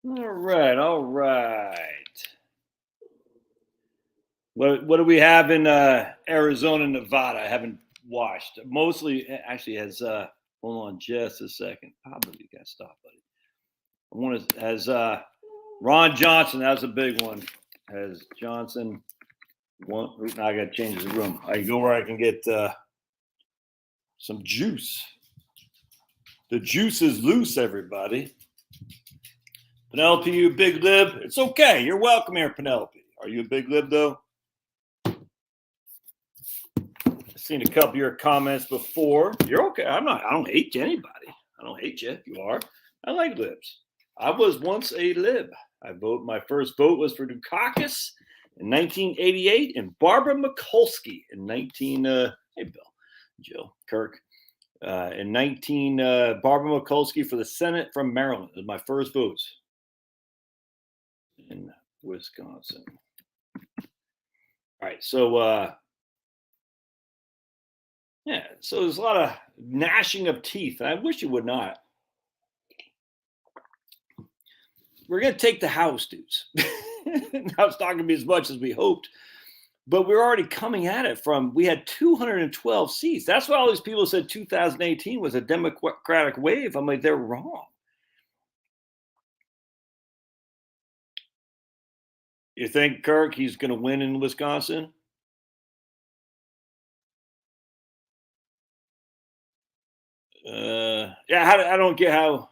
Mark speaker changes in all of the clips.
Speaker 1: All right, all right. What do we have in Arizona, Nevada? I haven't watched. Mostly, actually, has hold on just a second. Probably you got stop, buddy. I want to has Ron Johnson. That was a big one. Has Johnson one? Now I got to change the room. I can go where I can get some juice. The juice is loose, everybody. Penelope, you a big lib? It's okay. You're welcome here, Penelope. Are you a big lib though? I've seen a couple of your comments before. You're okay. I don't hate anybody. I don't hate you if you are. I like libs. I was once a lib. My first vote was for Dukakis in 1988 and Barbara Mikulski in 19 hey Bill, Jill, Kirk. In 19 Barbara Mikulski for the Senate from Maryland. It was my first votes in Wisconsin. All right, so yeah, so there's a lot of gnashing of teeth, and I wish you would not. We're going to take the House, dudes. Now it's not going to be as much as we hoped, but we're already coming at it from, we had 212 seats. That's why all these people said 2018 was a Democratic wave. I'm like, they're wrong. You think, Kirk, he's going to win in Wisconsin? Yeah, I don't get how.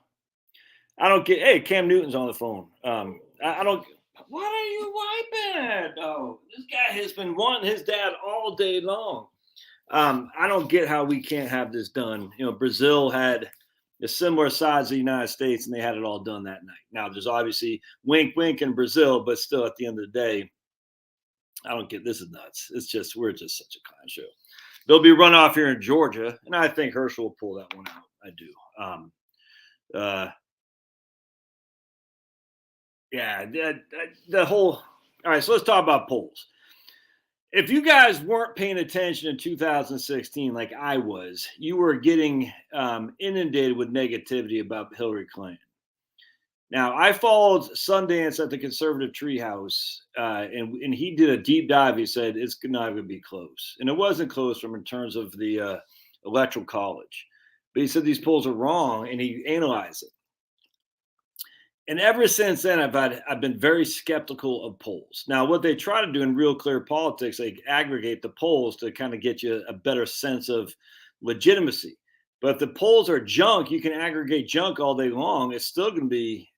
Speaker 1: I don't get. Hey, Cam Newton's on the phone. I don't. What are you wiping at? Oh, this guy has been wanting his dad all day long. I don't get how we can't have this done. You know, Brazil had a similar size to the United States, and they had it all done that night. Now, there's obviously wink, wink in Brazil, but still, at the end of the day, I don't get. This is nuts. It's just we're just such a clown show. There'll be runoff here in Georgia, and I think Herschel will pull that one out. I do. Yeah, the whole. All right, so let's talk about polls. If you guys weren't paying attention in 2016 like I was, you were getting inundated with negativity about Hillary Clinton. Now, I followed Sundance at the Conservative Treehouse, and he did a deep dive. He said it's not going to be close, and it wasn't close from in terms of the Electoral College. But he said these polls are wrong, and he analyzed it. And ever since then, I've been very skeptical of polls. Now, what they try to do in Real Clear Politics, they aggregate the polls to kind of get you a better sense of legitimacy. But if the polls are junk, you can aggregate junk all day long. It's still going to be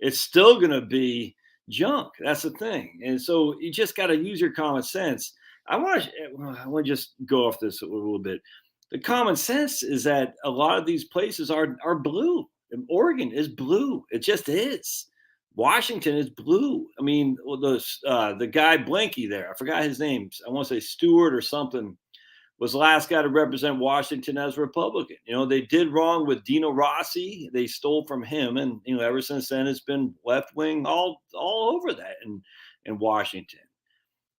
Speaker 1: it's still going to be junk. That's the thing. And so you just got to use your common sense. I want to just go off this a little bit. The common sense is that a lot of these places are blue. Oregon is blue. It just is. Washington is blue. I mean, the guy Blanky there, I forgot his name. I want to say Stewart or something, was the last guy to represent Washington as a Republican. You know, they did wrong with Dino Rossi. They stole from him. And, you know, ever since then, it's been left wing all over that in Washington.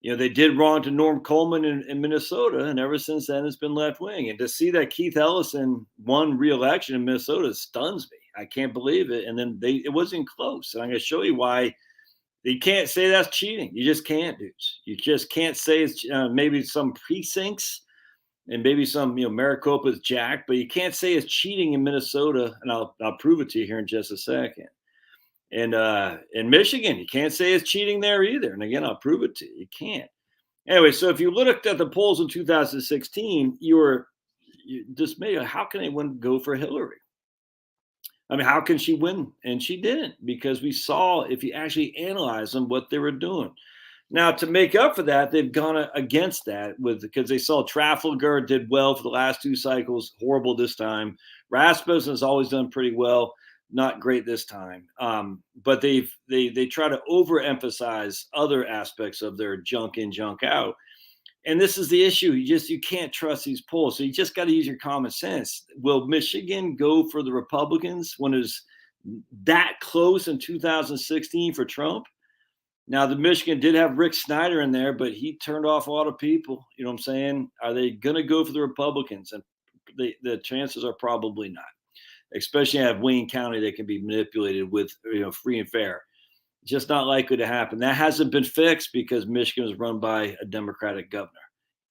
Speaker 1: You know, they did wrong to Norm Coleman in Minnesota, and ever since then, it's been left wing. And to see that Keith Ellison won re-election in Minnesota stuns me. I can't believe it. And then it wasn't close. And I'm going to show you why. You can't say that's cheating. You just can't, dudes. You just can't say it's maybe some precincts and maybe some, Maricopa's jacked, but you can't say it's cheating in Minnesota. And I'll prove it to you here in just a second. And in Michigan, you can't say it's cheating there either. And again, I'll prove it to you. You can't. Anyway, so if you looked at the polls in 2016, you were dismayed. How can anyone go for Hillary? I mean, how can she win? And she didn't, because we saw, if you actually analyze them, what they were doing. Now, to make up for that, they've gone against that because they saw Trafalgar did well for the last two cycles, horrible this time. Rasmussen has always done pretty well. Not great this time, but they try to overemphasize other aspects of their junk in, junk out, and this is the issue. You can't trust these polls, so you just got to use your common sense. Will Michigan go for the Republicans when it was that close in 2016 for Trump? Now, the Michigan did have Rick Snyder in there, but he turned off a lot of people. You know what I'm saying? Are they going to go for the Republicans? And the chances are probably not. especially have Wayne County that can be manipulated with free and fair. Just not likely to happen. That hasn't been fixed because Michigan is run by a Democratic governor,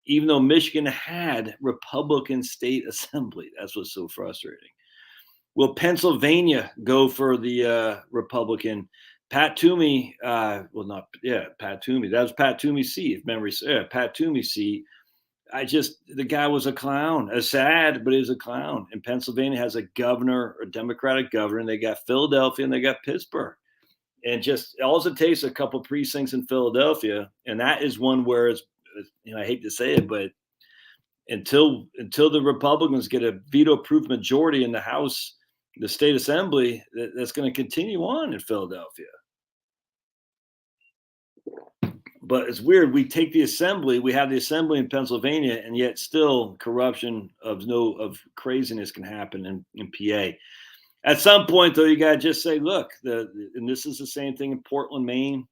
Speaker 1: even though Michigan had Republican state assembly. That's what's so frustrating. Will Pennsylvania go for the Republican? Pat Toomey, Pat Toomey. That was Pat Toomey's seat, if memory. Pat Toomey's seat. The guy was a clown. Sad, but he was a clown. And Pennsylvania has a governor, a Democratic governor, and they got Philadelphia and they got Pittsburgh. And just all it takes a couple precincts in Philadelphia, and that is one where I hate to say it, but until the Republicans get a veto-proof majority in the House, the state assembly, that's going to continue on in Philadelphia. But it's weird. We take the assembly, we have the assembly in Pennsylvania, and yet still corruption of craziness can happen in PA. At some point, though, you got to just say, look, and this is the same thing in Portland, Maine,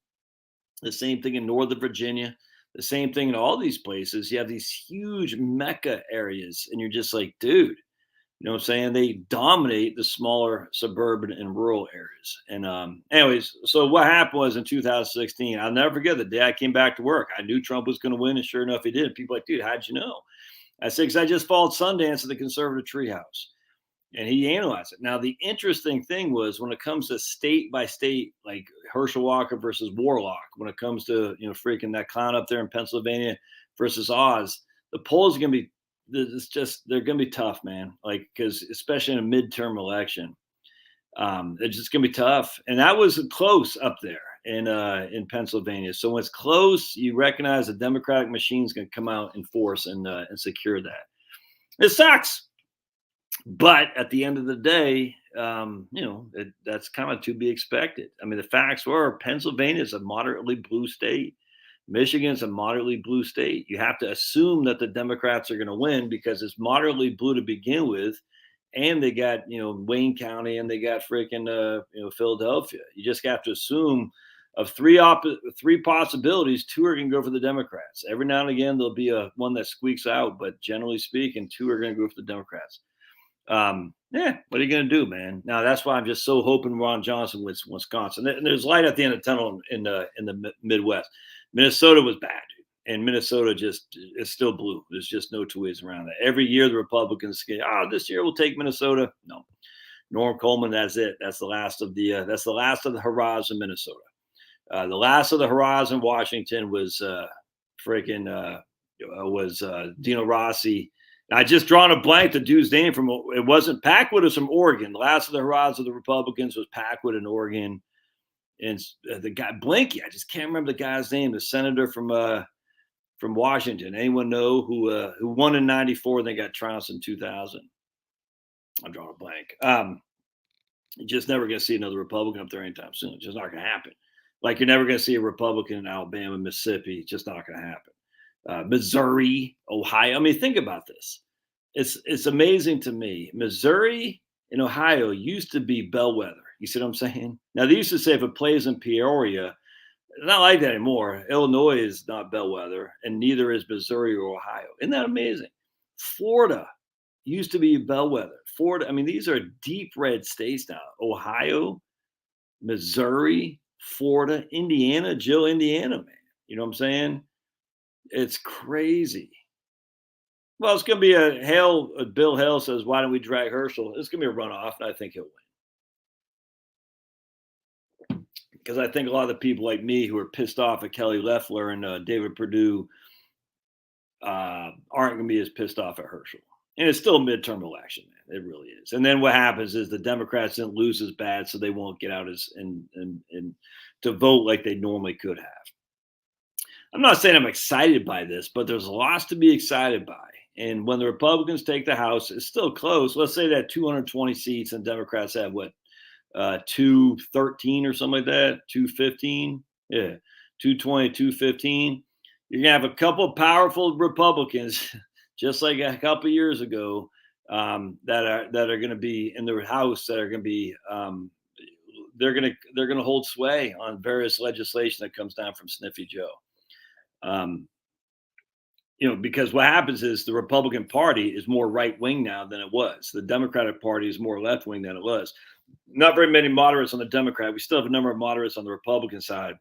Speaker 1: the same thing in Northern Virginia, the same thing in all these places. You have these huge mecca areas, and you're just like, dude, you know what I'm saying? They dominate the smaller suburban and rural areas. And anyways, so what happened was in 2016, I'll never forget the day I came back to work. I knew Trump was going to win, and sure enough, he did. People were like, dude, how'd you know? I said, because I just followed Sundance at the Conservative Treehouse. And he analyzed it. Now, the interesting thing was when it comes to state by state, like Herschel Walker versus Warlock, when it comes to, freaking that clown up there in Pennsylvania versus Oz, the polls are going to be, they're going to be tough, man. Like, because especially in a midterm election, it's just going to be tough. And that was close up there in Pennsylvania. So when it's close, you recognize the Democratic machine is going to come out in force and secure that. It sucks. But at the end of the day, that's kind of to be expected. I mean, the facts were Pennsylvania is a moderately blue state. Michigan's a moderately blue state. You have to assume that the Democrats are going to win because it's moderately blue to begin with. And they got, Wayne County and they got freaking, Philadelphia. You just have to assume of three possibilities, two are going to go for the Democrats. Every now and again, there'll be one that squeaks out. But generally speaking, two are going to go for the Democrats. What are you going to do, man? Now that's why I'm just so hoping Ron Johnson wins Wisconsin. And there's light at the end of the tunnel in the Midwest. Minnesota was bad, dude. And Minnesota is still blue. There's just no two ways around that. Every year the Republicans say, this year we'll take Minnesota. No, Norm Coleman. That's it. That's the last of the hurrahs in Minnesota. The last of the hurrahs in Washington was Dino Rossi. I just drawn a blank. The dude's name it wasn't Packwood. It was from Oregon. The last of the hurrahs of the Republicans was Packwood in Oregon, and the guy Blinky. I just can't remember the guy's name. The senator from Washington. Anyone know who won in '94 and they got trounced in 2000? I'm drawing a blank. You're just never going to see another Republican up there anytime soon. It's just not going to happen. Like you're never going to see a Republican in Alabama, Mississippi. It's just not going to happen. Missouri, Ohio. I mean, think about this. It's amazing to me. Missouri and Ohio used to be bellwether. You see what I'm saying? Now, they used to say if it plays in Peoria, it's not like that anymore. Illinois is not bellwether, and neither is Missouri or Ohio. Isn't that amazing? Florida used to be bellwether. Florida, I mean, these are deep red states now. Ohio, Missouri, Florida, Indiana, Indiana, man. You know what I'm saying? It's crazy. Well, it's going to be Bill Hale says, why don't we drag Herschel? It's going to be a runoff, and I think he'll win. Because I think a lot of the people like me who are pissed off at Kelly Loeffler and David Perdue aren't going to be as pissed off at Herschel. And it's still a midterm election, man. It really is. And then what happens is the Democrats didn't lose as bad, so they won't get out and to vote like they normally could have. I'm not saying I'm excited by this, but there's lots to be excited by. And when the Republicans take the House, it's still close. Let's say that 220 seats and Democrats have 213 or something like that, 215. Yeah, 220, 215. You're going to have a couple of powerful Republicans, just like a couple of years ago, that are going to be in the House that are going to be they're going to hold sway on various legislation that comes down from Sniffy Joe. because what happens is the Republican Party is more right wing now than it was. The Democratic Party is more left wing than it was. Not very many moderates on the Democrat. We still have a number of moderates on the Republican side.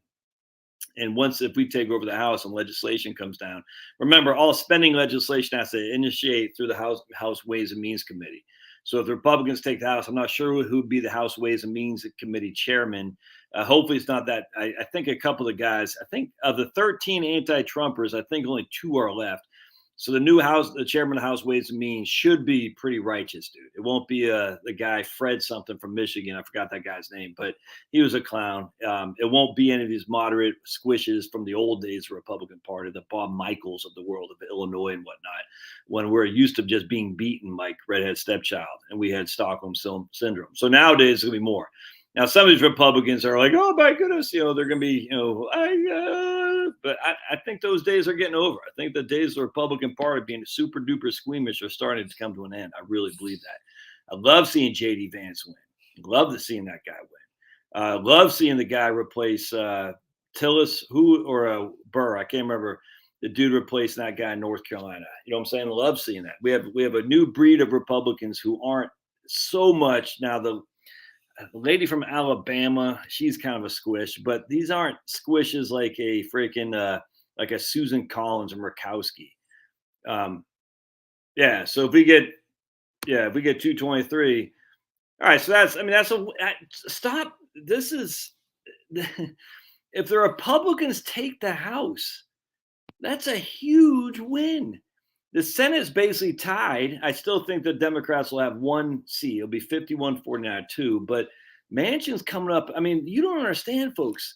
Speaker 1: And if we take over the House and legislation comes down, remember, all spending legislation has to initiate through the House Ways and Means Committee. So if the Republicans take the House, I'm not sure who would be the House Ways and Means Committee chairman. Hopefully it's not that. I think a couple of guys, I think of the 13 anti-Trumpers, I think only 2 are left. So the chairman of the House Ways and Means should be pretty righteous, dude. It won't be the guy Fred something from Michigan. I forgot that guy's name, but he was a clown. It won't be any of these moderate squishes from the old days of the Republican Party, the Bob Michaels of the world of Illinois and whatnot, when we're used to just being beaten like redhead stepchild, and we had Stockholm syndrome. So nowadays it's gonna be more. Now, some of these Republicans are like, oh my goodness, they're going to be, but I think those days are getting over. I think the days of the Republican Party being super duper squeamish are starting to come to an end. I really believe that. I love seeing J.D. Vance win. Love seeing that guy win. Love seeing the guy replace Tillis, Burr. I can't remember the dude replacing that guy in North Carolina. You know what I'm saying? Love seeing that. We have a new breed of Republicans who aren't so much now the lady from Alabama, she's kind of a squish, but these aren't squishes like a freaking like a Susan Collins or Murkowski. Yeah. So if we get 223, all right. So stop. This is if the Republicans take the House, that's a huge win. The Senate's basically tied. I still think the Democrats will have 1 seat. It'll be 51-49-2. But Manchin's coming up. I mean, you don't understand, folks.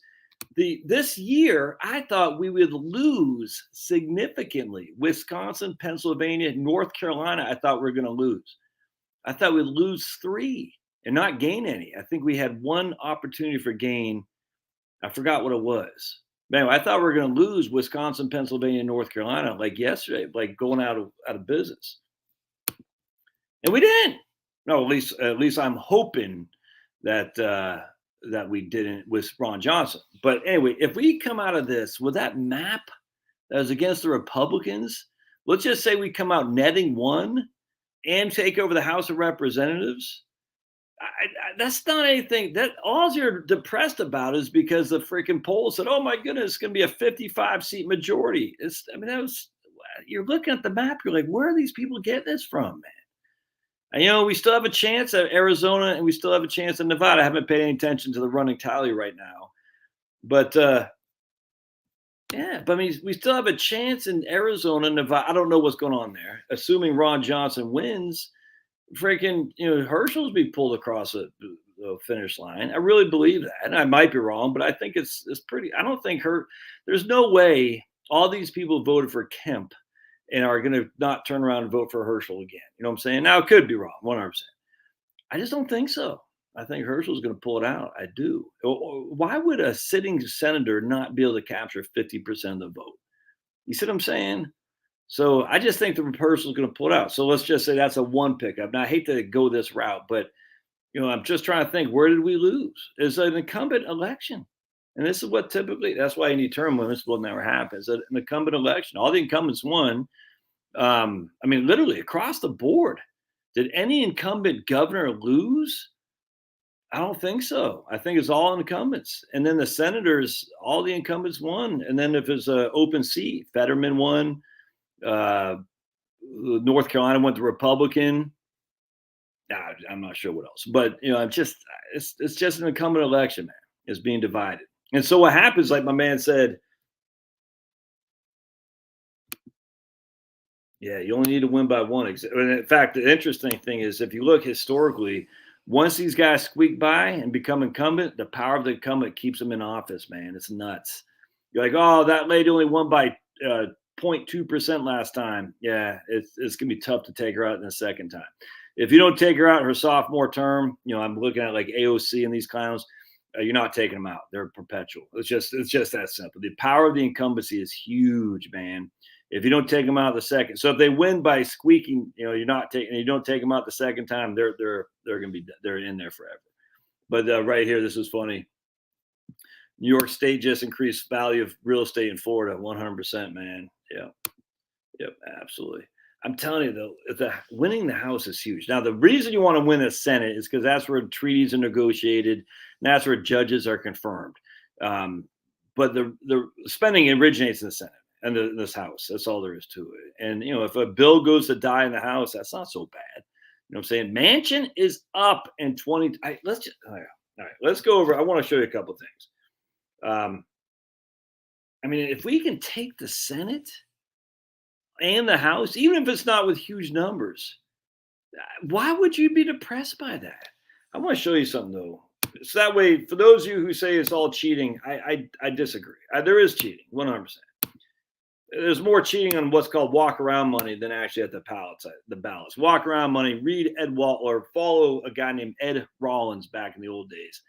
Speaker 1: This year, I thought we would lose significantly. Wisconsin, Pennsylvania, North Carolina, I thought we were going to lose. I thought we'd lose 3 and not gain any. I think we had 1 opportunity for gain. I forgot what it was. Man, I thought we were going to lose Wisconsin, Pennsylvania, North Carolina like yesterday, like going out of business, and we didn't. No, at least I'm hoping that that we didn't with Ron Johnson. But anyway, if we come out of this with that map that was against the Republicans, let's just say we come out netting 1 and take over the House of Representatives. That's not anything that all you're depressed about is because the freaking poll said, oh my goodness, it's going to be a 55 seat majority. You're looking at the map. You're like, where are these people getting this from, man? And, we still have a chance at Arizona and we still have a chance in Nevada. I haven't paid any attention to the running tally right now, but I mean, we still have a chance in Arizona, Nevada. I don't know what's going on there. Assuming Ron Johnson wins, freaking, Herschel's be pulled across the finish line. I really believe that. And I might be wrong, but I think it's pretty. I don't think there's no way all these people voted for Kemp and are going to not turn around and vote for Herschel again. You know what I'm saying? Now, it could be wrong, 100%. I just don't think so. I think Herschel's going to pull it out. I do. Why would a sitting senator not be able to capture 50% of the vote? You see what I'm saying? So I just think the Herschel's going to pull it out. So let's just say that's a 1 pickup. Now, I hate to go this route, but I'm just trying to think, where did we lose? It's an incumbent election. And this is what that's why you need term limits will never happen. It's an incumbent election. All the incumbents won. I mean, literally across the board. Did any incumbent governor lose? I don't think so. I think it's all incumbents. And then the senators, all the incumbents won. And then if it's an open seat, Fetterman won. North Carolina went to Republican. I'm not sure what else, but it's just an incumbent election, man. It's being divided, and so what happens, like my man said, you only need to win by 1. And in fact, the interesting thing is, if you look historically, once these guys squeak by and become incumbent, the power of the incumbent keeps them in office, man. It's nuts. You're like, oh, that lady only won by 0.2% last time. Yeah, it's gonna be tough to take her out in the second time. If you don't take her out her sophomore term, I'm looking at like AOC and these clowns. You're not taking them out. They're perpetual. It's just that simple. The power of the incumbency is huge, man. If you don't take them out the second, so if they win by squeaking, you're not taking. You don't take them out the second time. They're gonna be in there forever. But right here, this is funny. New York State just increased value of real estate in Florida 100%, man. Yeah. Yep, absolutely. I'm telling you though, winning the House is huge. Now, the reason you want to win the Senate is because that's where treaties are negotiated, and that's where judges are confirmed. Um, but the spending originates in the Senate and this House. That's all there is to it. And if a bill goes to die in the House, that's not so bad. You know what I'm saying? Manchin is up in 20. Let's just all right. Let's go over. I want to show you a couple things. Um, I mean, if we can take the Senate and the House, even if it's not with huge numbers, why would you be depressed by that? I want to show you something though. So that way, for those of you who say it's all cheating, I disagree. There is cheating, 100%. There's more cheating on what's called walk around money than actually at the ballots. Walk around money. Read Ed Wall or follow a guy named Ed Rollins back in the old days.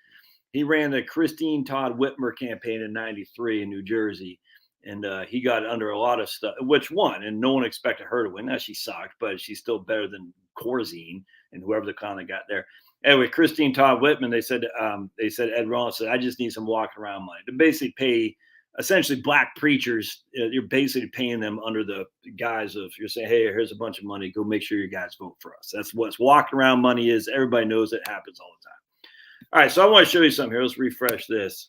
Speaker 1: He ran the Christine Todd Whitmer campaign in '93 in New Jersey. And he got under a lot of stuff, which won, and no one expected her to win. Now she sucked, but she's still better than Corzine and whoever the clown that got there. Anyway, Christine Todd Whitman, they said Ed Rollins said, I just need some walking around money to basically pay essentially black preachers. You're basically paying them under the guise of you're saying, hey, here's a bunch of money. Go make sure you guys vote for us. That's what walking around money is. Everybody knows it happens all the time. All right, so I want to show you something here. Let's refresh this.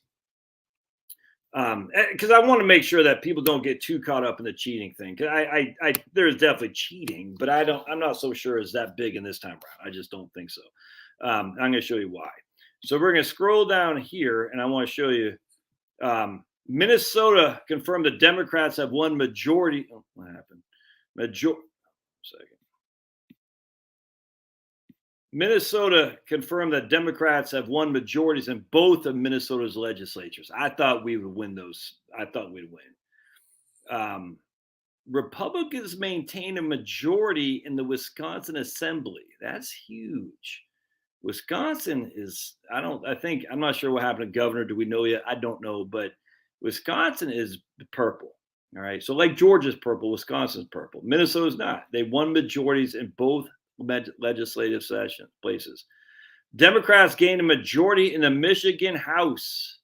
Speaker 1: Because I want to make sure that people don't get too caught up in the cheating thing. There's definitely cheating, but I'm not so sure it's that big in this time around. I just don't think so. I'm going to show you why. So we're going to scroll down here, and I want to show you. Minnesota confirmed the Democrats have won majority. Oh, what happened? Second. Minnesota confirmed that Democrats have won majorities in both of Minnesota's legislatures. I thought we would win those. I thought we'd win. Republicans maintain a majority in the Wisconsin Assembly. That's huge. Wisconsin is, I'm not sure what happened to governor. Do we know yet? I don't know, but Wisconsin is purple. All right. So like Georgia's purple, Wisconsin's purple. Minnesota's not. They won majorities in both legislative session places. Democrats gained a majority in the Michigan House.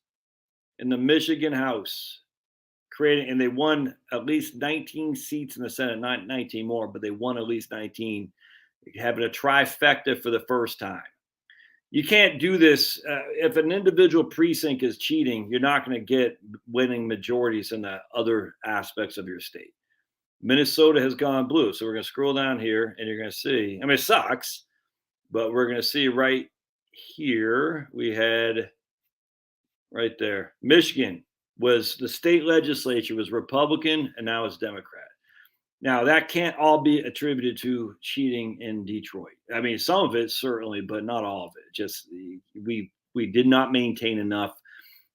Speaker 1: Creating, and they won at least 19 seats in the Senate, not 19 more, but they won at least 19, having a trifecta for the first time. You can't do this. If an individual precinct is cheating, you're not going to get winning majorities in the other aspects of your state. Minnesota has gone blue. So we're going to scroll down here and you're going to see, I mean, it sucks, but we're going to see right here, we had right there, Michigan was the state legislature was Republican and now it's Democrat. Now that can't all be attributed to cheating in Detroit. I mean, some of it certainly, but not all of it. Just we did not maintain enough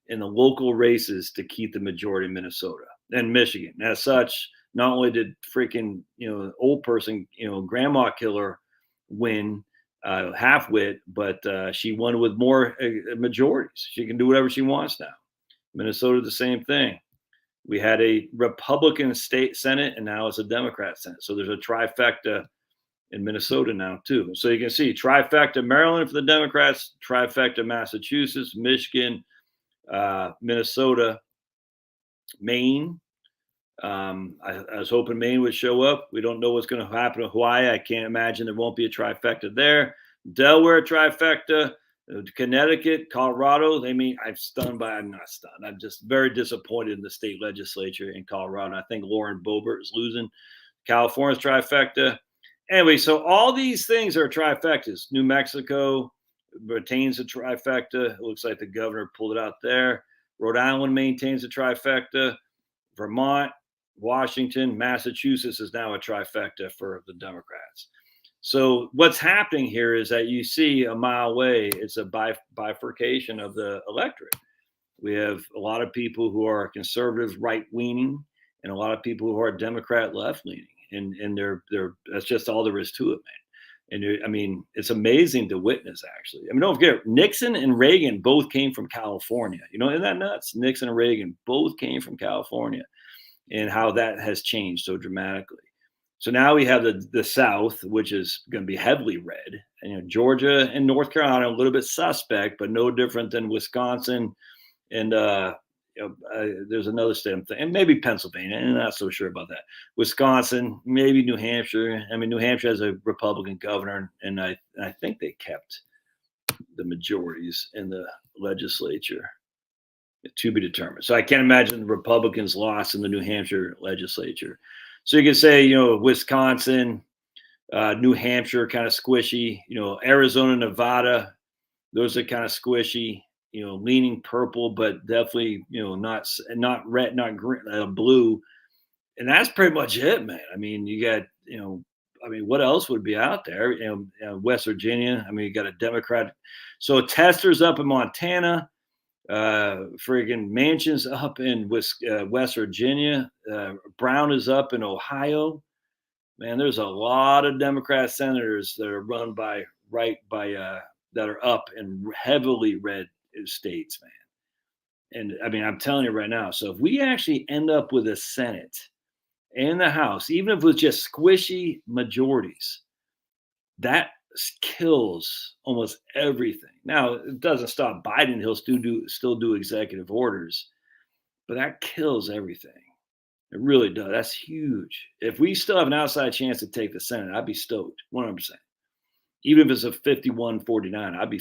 Speaker 1: in the local races to keep the majority in Minnesota and Michigan. As such, not only did freaking, old person, grandma killer win half-wit, but she won with more majorities. She can do whatever she wants now. Minnesota, the same thing. We had a Republican state Senate, and now it's a Democrat Senate. So there's a trifecta in Minnesota now, too. So you can see trifecta Maryland for the Democrats, trifecta Massachusetts, Michigan, Minnesota, Maine. I was hoping Maine would show up. We don't know what's going to happen to Hawaii. I can't imagine there won't be a trifecta there. Delaware trifecta, Connecticut, Colorado. I'm not stunned. I'm just very disappointed in the state legislature in Colorado. I think Lauren Boebert is losing. California's trifecta. Anyway, so all these things are trifectas. New Mexico retains a trifecta. It looks like the governor pulled it out there. Rhode Island maintains a trifecta. Vermont, Washington, Massachusetts is now a trifecta for the Democrats. So what's happening here is that you see a mile away, it's a bifurcation of the electorate. We have a lot of people who are conservative right-leaning and a lot of people who are Democrat left-leaning. And they're that's just all there is to it, man. And it's amazing to witness, actually. Don't forget, Nixon and Reagan both came from California. Isn't that nuts? Nixon and Reagan both came from California, and how that has changed so dramatically. So now we have the South, which is going to be heavily red. And Georgia and North Carolina are a little bit suspect, but no different than Wisconsin and there's another state I'm thinking, and maybe Pennsylvania. I'm not so sure about that. Wisconsin, maybe New Hampshire. I mean, New Hampshire has a Republican governor, and I think they kept the majorities in the legislature, to be determined. So I can't imagine the Republicans lost in the New Hampshire legislature. So you could say, Wisconsin, New Hampshire, kind of squishy. Arizona, Nevada, those are kind of squishy. Leaning purple, but definitely, not red, not green, blue. And that's pretty much it, man. I mean, you got, what else would be out there? West Virginia. I mean, you got a Democrat. So Tester's up in Montana. Friggin' Manchin's up in West Virginia. Brown is up in Ohio. Man, there's a lot of Democrat senators that are run by that are up in heavily red states, man. And I mean, I'm telling you right now. So if we actually end up with a Senate and the House, even if it was just squishy majorities, that kills almost everything. Now, it doesn't stop Biden. He'll still do executive orders, but that kills everything. It really does. That's huge. If we still have an outside chance to take the Senate, I'd be stoked, 100%. Even if it's a 51-49, I'd be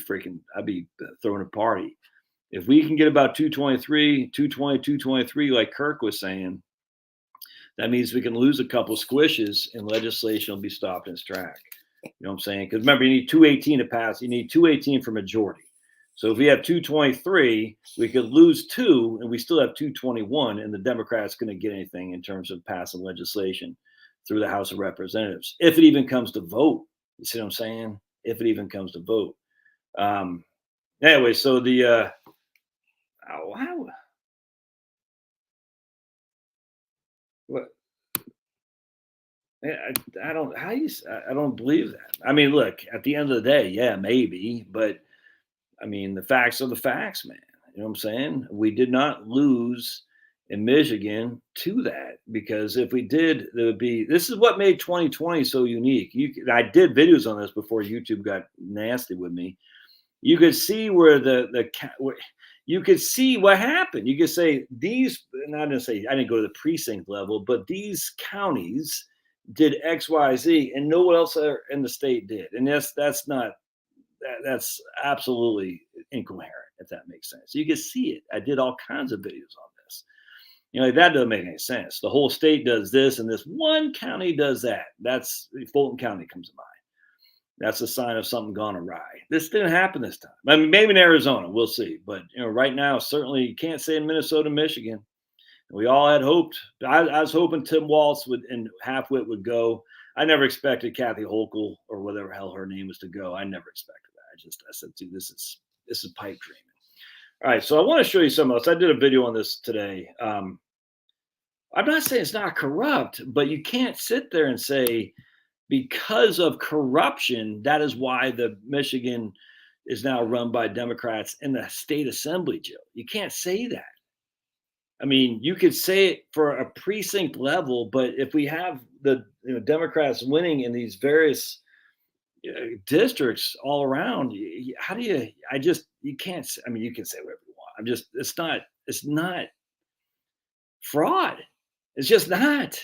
Speaker 1: throwing a party. If we can get about 223, 220, 223, like Kirk was saying, that means we can lose a couple squishes and legislation will be stopped in its track. You know what I'm saying? Because remember, you need 218 to pass. You need 218 for majority. So if we have 223, we could lose 2 and we still have 221, and the Democrats going to get anything in terms of passing legislation through the House of Representatives, if it even comes to vote. You see what I'm saying? If it even comes to vote. Anyway, so the what? I don't believe that. I mean, look, at the end of the day, yeah, maybe, but I mean, the facts are the facts, man. You know what I'm saying? We did not lose in Michigan to that, because if we did, there would be. This is what made 2020 so unique. I did videos on this before YouTube got nasty with me. You could see where you could see what happened. You could say these, not to say I didn't go to the precinct level, but these counties did X, Y, Z, and no one else in the state did. And that's absolutely incoherent, if that makes sense. You can see it. I did all kinds of videos on this. That doesn't make any sense. The whole state does this, and this one county does that. That's Fulton County comes to mind. That's a sign of something gone awry. This didn't happen this time. I mean, maybe in Arizona, we'll see. But right now, certainly you can't say in Minnesota, Michigan. We all had hoped. I was hoping Tim Walz and Halfwit would go. I never expected Kathy Hochul or whatever hell her name was to go. I never expected that. I said, dude, this is pipe dreaming. All right, so I want to show you something else. I did a video on this today. I'm not saying it's not corrupt, but you can't sit there and say because of corruption, that is why the Michigan is now run by Democrats in the state assembly, Joe. You can't say that. I mean, you could say it for a precinct level, but if we have the Democrats winning in these various districts all around, how do you? You can't. I mean, you can say whatever you want. It's not fraud. It's just not.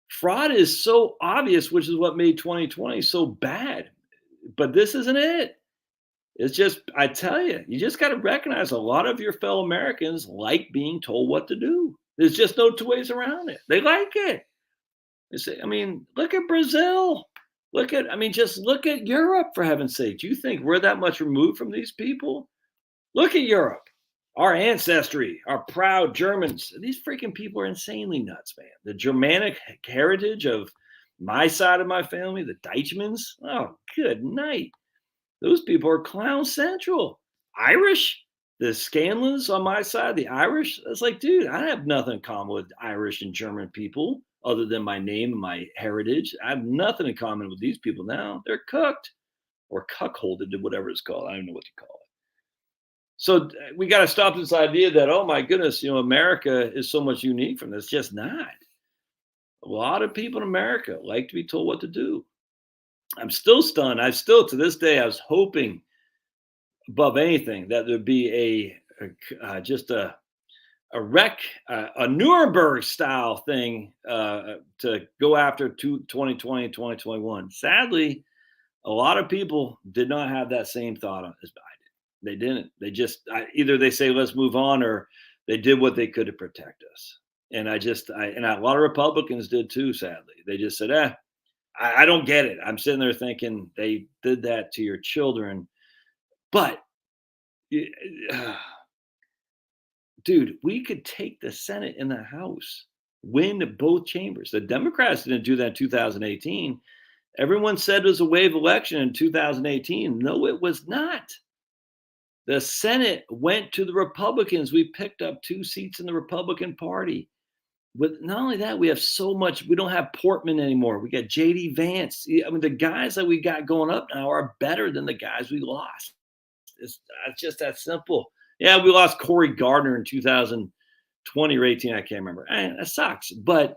Speaker 1: Fraud is so obvious, which is what made 2020 so bad. But this isn't it. It's just, I tell you, you just got to recognize a lot of your fellow Americans like being told what to do. There's just no two ways around it. They like it. They say, I mean, look at Brazil. Just look at Europe, for heaven's sake. Do you think we're that much removed from these people? Look at Europe. Our ancestry, our proud Germans. These freaking people are insanely nuts, man. The Germanic heritage of my side of my family, the Deichmans. Oh, good night. Those people are clown central. Irish, the Scanlons on my side, the Irish. It's like, dude, I have nothing in common with Irish and German people other than my name and my heritage. I have nothing in common with these people now. They're cooked or cuckolded, whatever it's called. I don't know what you call it. So we got to stop this idea that, oh my goodness, America is so much unique from this. Just not. A lot of people in America like to be told what to do. I'm still stunned. To this day, I was hoping above anything that there'd be just a a Nuremberg style thing to go after 2020 and 2021. Sadly, a lot of people did not have that same thought as I did. They didn't. They just either they say let's move on, or they did what they could to protect us. And a lot of Republicans did too. Sadly, they just said, I don't get it. I'm sitting there thinking they did that to your children, but dude, we could take the Senate and the House, win both chambers. The Democrats didn't do that in 2018. Everyone said it was a wave election in 2018. No, it was not. The Senate went to the Republicans. We picked up 2 seats in the Republican Party. But not only that, we have so much. We don't have Portman anymore. We got J.D. Vance. I mean, the guys that we got going up now are better than the guys we lost. It's just that simple. Yeah, we lost Cory Gardner in 2020 or 18. I can't remember. That sucks. But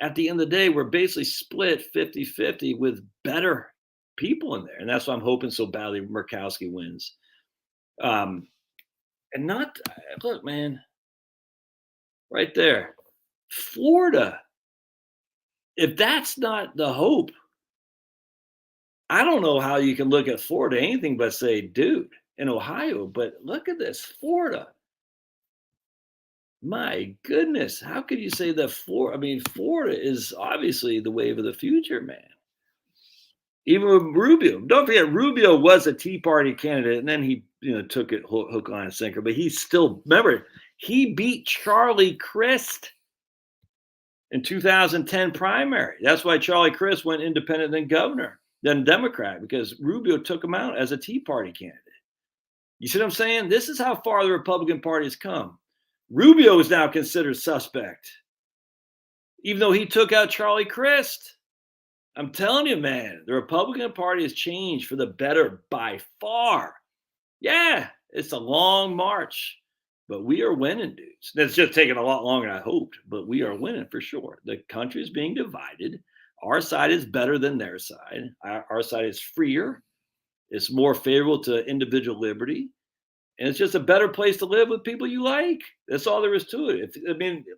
Speaker 1: at the end of the day, we're basically split 50-50 with better people in there. And that's why I'm hoping so badly Murkowski wins. And not, look, man, right there, Florida. If that's not the hope, I don't know how you can look at Florida anything but say, dude, in Ohio. But look at this, Florida. My goodness, how could you say that Florida? I mean, Florida is obviously the wave of the future, man. Even with Rubio. Don't forget, Rubio was a Tea Party candidate, and then he took it hook, line, and sinker. But he still, remember, he beat Charlie Crist in 2010 primary. That's why Charlie Crist went independent then governor, then Democrat, because Rubio took him out as a Tea Party candidate. You see what I'm saying? This is how far the Republican Party has come. Rubio is now considered suspect, even though he took out Charlie Crist. I'm telling you, man, the Republican Party has changed for the better by far. Yeah, it's a long march, but we are winning, dudes. It's just taking a lot longer than I hoped, but we are winning for sure. The country is being divided. Our side is better than their side. Our side is freer. It's more favorable to individual liberty. And it's just a better place to live with people you like. That's all there is to it.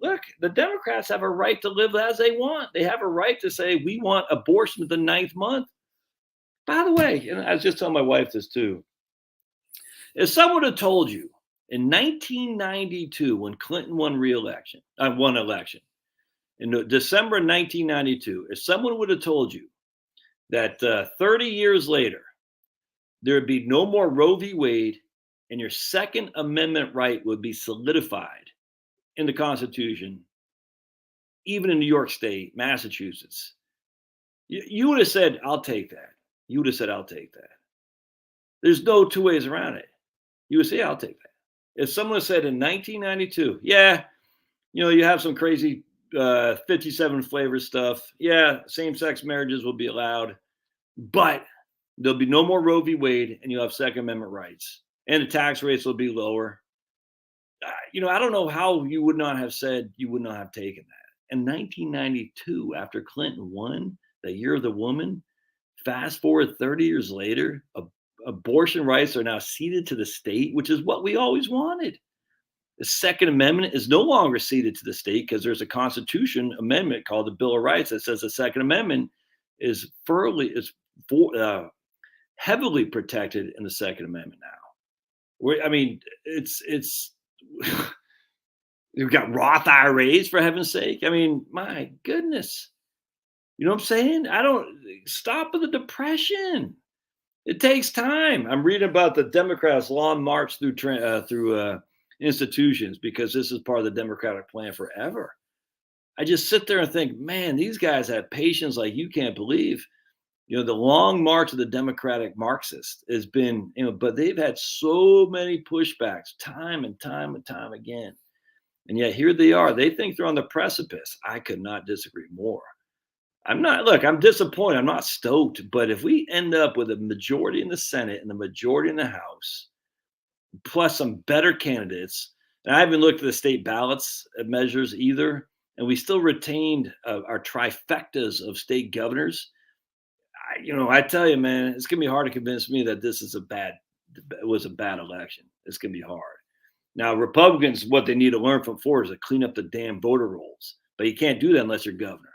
Speaker 1: Look, the Democrats have a right to live as they want. They have a right to say, we want abortion at the 9th month. By the way, and I was just telling my wife this too. If someone had told you in 1992, when Clinton won election, in December 1992, if someone would have told you that 30 years later, there would be no more Roe v. Wade, and your Second Amendment right would be solidified in the Constitution, even in New York State, Massachusetts, you would have said, I'll take that. You would have said, I'll take that. There's no 2 ways around it. You would say, I'll take that. If someone said in 1992, yeah, you have some crazy 57 flavor stuff. Yeah, same-sex marriages will be allowed, but there'll be no more Roe v. Wade, and you'll have Second Amendment rights. And the tax rates will be lower. I don't know how you would not have said you would not have taken that. In 1992, after Clinton won, the year of the woman, fast forward 30 years later, abortion rights are now ceded to the state, which is what we always wanted. The Second Amendment is no longer ceded to the state because there's a Constitution amendment called the Bill of Rights that says the Second Amendment is heavily protected in the Second Amendment now. It's you've got Roth IRAs, for heaven's sake. My goodness. You know what I'm saying? Stop with the depression. It takes time. I'm reading about the Democrats' long march through institutions because this is part of the Democratic plan forever. I just sit there and think, man, these guys have patience like you can't believe. The long march of the Democratic Marxists has been, but they've had so many pushbacks time and time and time again. And yet here they are. They think they're on the precipice. I could not disagree more. I'm disappointed. I'm not stoked. But if we end up with a majority in the Senate and the majority in the House, plus some better candidates, and I haven't looked at the state ballots measures either, and we still retained our trifectas of state governors, I tell you, man, it's going to be hard to convince me that it was a bad election. It's going to be hard. Now, Republicans, what they need to learn from Ford is to clean up the damn voter rolls. But you can't do that unless you're governor.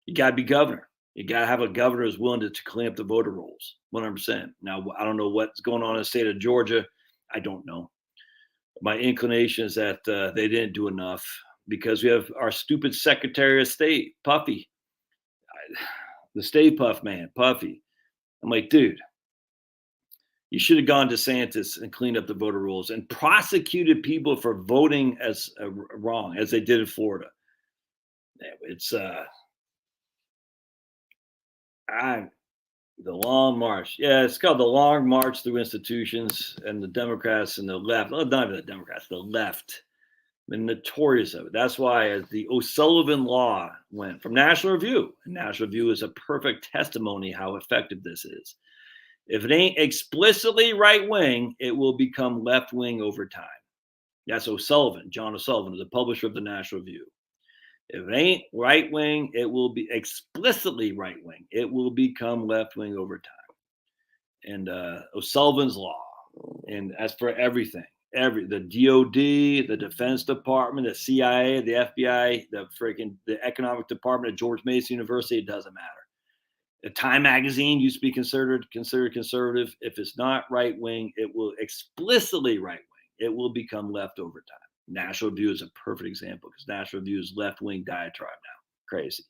Speaker 1: You got to be governor. You got to have a governor who's willing to clean up the voter rolls, 100%. Now, I don't know what's going on in the state of Georgia. I don't know. My inclination is that they didn't do enough because we have our stupid Secretary of State, Puffy, the Stay Puff man, Puffy. I'm like, dude, you should have gone to DeSantis and cleaned up the voter rolls and prosecuted people for voting as wrong, as they did in Florida. It's the long march. Yeah, it's called the long march through institutions, and the Democrats and the left, well, not even the Democrats, the left, been notorious of it. That's why as the O'Sullivan Law went from National Review, and National Review is a perfect testimony how effective this is. If it ain't explicitly right wing, it will become left wing over time. That's O'Sullivan, John O'Sullivan, the publisher of the National Review. If it ain't right wing, it will be explicitly right wing. It will become left wing over time. And O'Sullivan's Law, and as for everything, the DOD, the Defense Department, the CIA, the FBI, the Economic Department at George Mason University, it doesn't matter. The Time magazine used to be considered conservative. If it's not right wing, it will explicitly right wing. It will become left over time. National Review is a perfect example because National Review is left wing diatribe now. Crazy.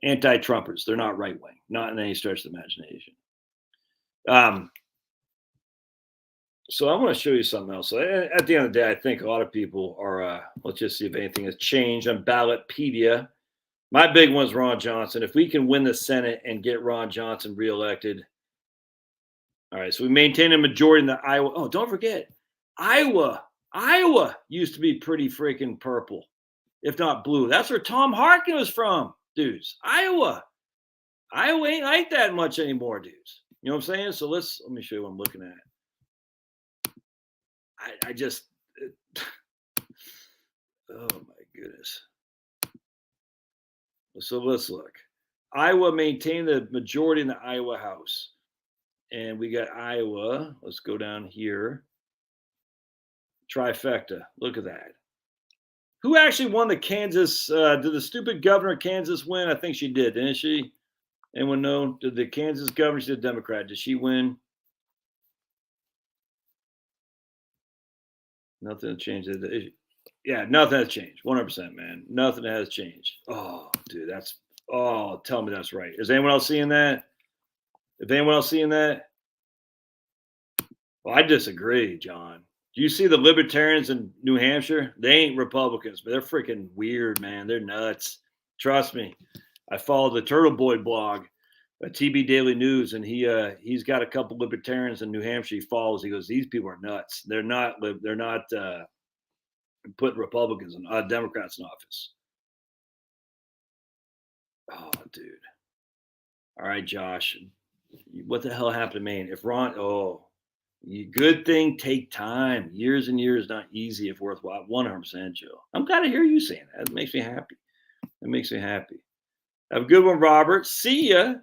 Speaker 1: Anti-Trumpers, they're not right wing, not in any stretch of the imagination. So I want to show you something else. So at the end of the day, I think a lot of people are, let's just see if anything has changed on Ballotpedia. My big one is Ron Johnson. If we can win the Senate and get Ron Johnson reelected. All right, so we maintain a majority in the Iowa. Oh, don't forget, Iowa used to be pretty freaking purple, if not blue. That's where Tom Harkin was from, dudes. Iowa ain't like that much anymore, dudes. You know what I'm saying? So let me show you what I'm looking at. Oh my goodness. So let's look. Iowa maintained the majority in the Iowa House. And we got Iowa. Let's go down here. Trifecta. Look at that. Who actually won the Kansas? Did the stupid governor of Kansas win? I think she did, didn't she? Anyone know? Did the Kansas governor, she's a Democrat, did she win? Nothing changed. Yeah, nothing has changed. 100%, man. Nothing has changed. Oh, dude, tell me that's right. Is anyone else seeing that? If anyone else seeing that? Well, I disagree, John. Do you see the libertarians in New Hampshire? They ain't Republicans, but they're freaking weird, man. They're nuts. Trust me. I follow the Turtle Boy blog at TB Daily News, and he's got a couple libertarians in New Hampshire he follows. He goes, these people are nuts. They're not putting Republicans and Democrats in office. Oh, dude. All right, Josh. What the hell happened to Maine? If Ron, good thing, take time. Years and years, not easy if worthwhile. 100%, Joe. I'm glad to hear you saying that. It makes me happy. Have a good one, Robert. See ya.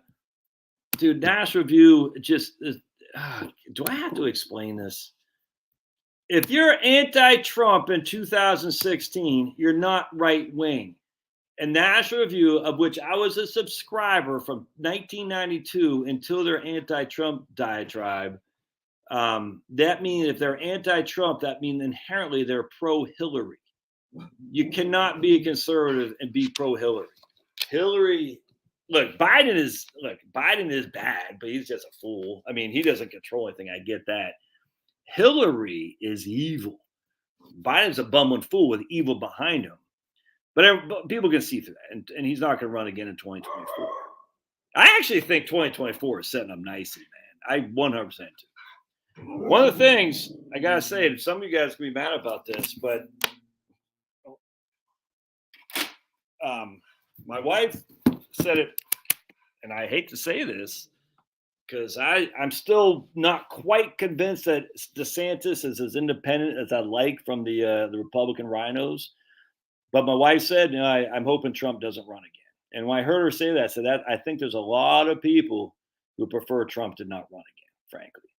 Speaker 1: Dude, National Review just do I have to explain this? If you're anti-Trump in 2016, you're not right wing. And National Review, of which I was a subscriber from 1992 until their anti-Trump diatribe, that means if they're anti-Trump, that means inherently they're pro-Hillary. You cannot be a conservative and be pro-Hillary. Biden is bad, but he's just a fool. I mean, he doesn't control anything. I get that. Hillary is evil. Biden's a bumbling fool with evil behind him. But people can see through that, and he's not going to run again in 2024. I actually think 2024 is setting up nicely, man. I 100% do. One of the things I got to say, some of you guys can be mad about this, but my wife said it, and I hate to say this, because I'm still not quite convinced that DeSantis is as independent as I like from the Republican rhinos. But my wife said, I'm hoping Trump doesn't run again. And when I heard her say that, I said that I think there's a lot of people who prefer Trump to not run again, frankly.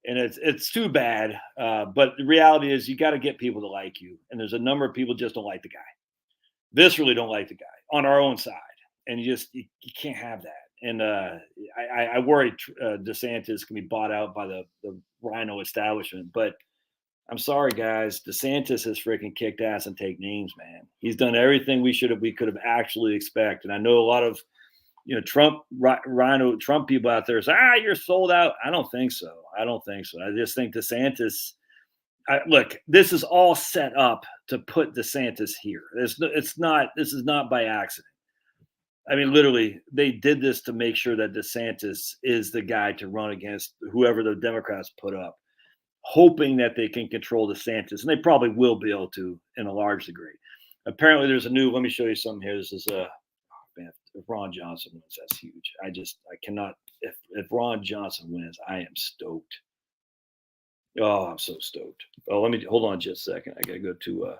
Speaker 1: and it's too bad. But the reality is, you got to get people to like you, and there's a number of people just don't like the guy. Viscerally don't like the guy on our own side, and you can't have that. And I worry DeSantis can be bought out by the Rhino establishment, but I'm sorry, guys. DeSantis has freaking kicked ass and take names, man. He's done everything we could have actually expected. And I know a lot of Trump people out there say, you're sold out. I don't think so. I just think DeSantis. Look, this is all set up to put DeSantis here. This is not by accident. I mean, literally, they did this to make sure that DeSantis is the guy to run against whoever the Democrats put up, hoping that they can control DeSantis, and they probably will be able to in a large degree. Apparently, there's let me show you something here. This is man, if Ron Johnson wins, that's huge. I cannot. If Ron Johnson wins, I am stoked. Oh, I'm so stoked. Oh, let me hold on just a second. I gotta go to.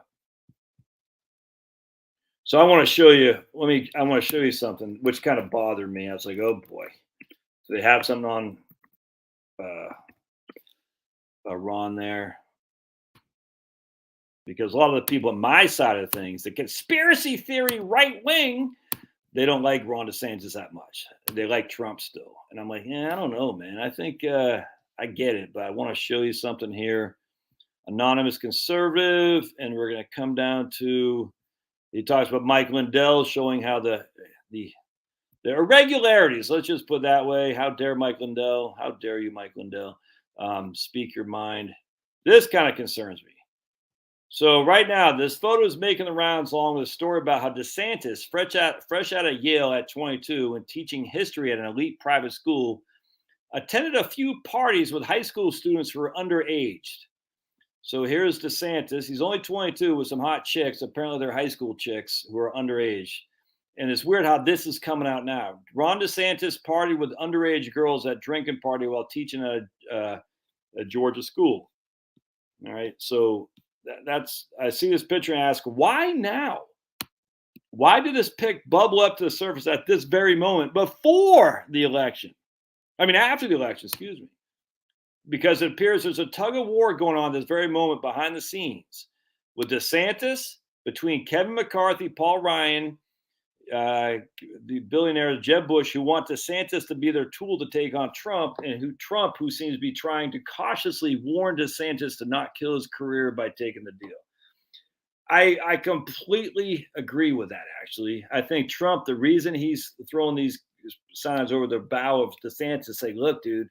Speaker 1: So I want to show you. I want to show you something which kind of bothered me. I was like, oh boy, so they have something on. Ron there, because a lot of the people on my side of things, the conspiracy theory right wing, they don't like Ron DeSantis that much. They like Trump still, and I'm like, I don't know, man. I think I get it, but I want to show you something here. Anonymous conservative, and we're going to come down to. He talks about Mike Lindell showing how the irregularities. Let's just put it that way. How dare Mike Lindell? How dare you, Mike Lindell? Speak your mind. This kind of concerns me. So right now, this photo is making the rounds along with a story about how DeSantis, fresh out of Yale at 22 and teaching history at an elite private school, attended a few parties with high school students who were underage. So here's DeSantis. He's only 22 with some hot chicks. Apparently they're high school chicks who are underage. And it's weird how this is coming out now. Ron DeSantis partied with underage girls at drinking party while teaching at a Georgia school. All right. So I see this picture and ask, why now? Why did this pic bubble up to the surface at this very moment before the election? I mean, after the election, excuse me. Because it appears there's a tug of war going on this very moment behind the scenes with DeSantis, between Kevin McCarthy, Paul Ryan, the billionaires, Jeb Bush, who want DeSantis to be their tool to take on Trump, and Trump, who seems to be trying to cautiously warn DeSantis to not kill his career by taking the deal. I completely agree with that, actually. I think Trump, the reason he's throwing these signs over the bow of DeSantis, say, look, dude,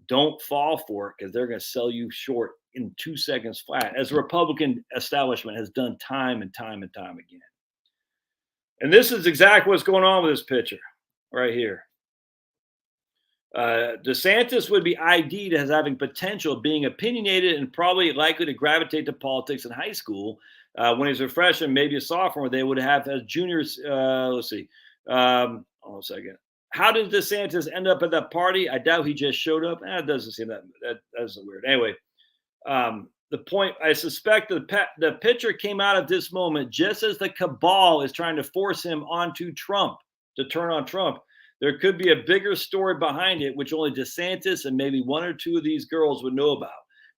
Speaker 1: don't fall for it, because they're going to sell you short in 2 seconds flat, as the Republican establishment has done time and time and time again. And this is exactly what's going on with this picture right here. DeSantis would be ID'd as having potential of being opinionated and probably likely to gravitate to politics in high school. When he's a freshman, maybe a sophomore, they would have as juniors. Let's see. Hold on a second. How did DeSantis end up at that party? I doubt he just showed up. It doesn't seem that's weird. Anyway, the point, I suspect the picture came out of this moment just as the cabal is trying to force him onto Trump, to turn on Trump. There could be a bigger story behind it, which only DeSantis and maybe one or two of these girls would know about.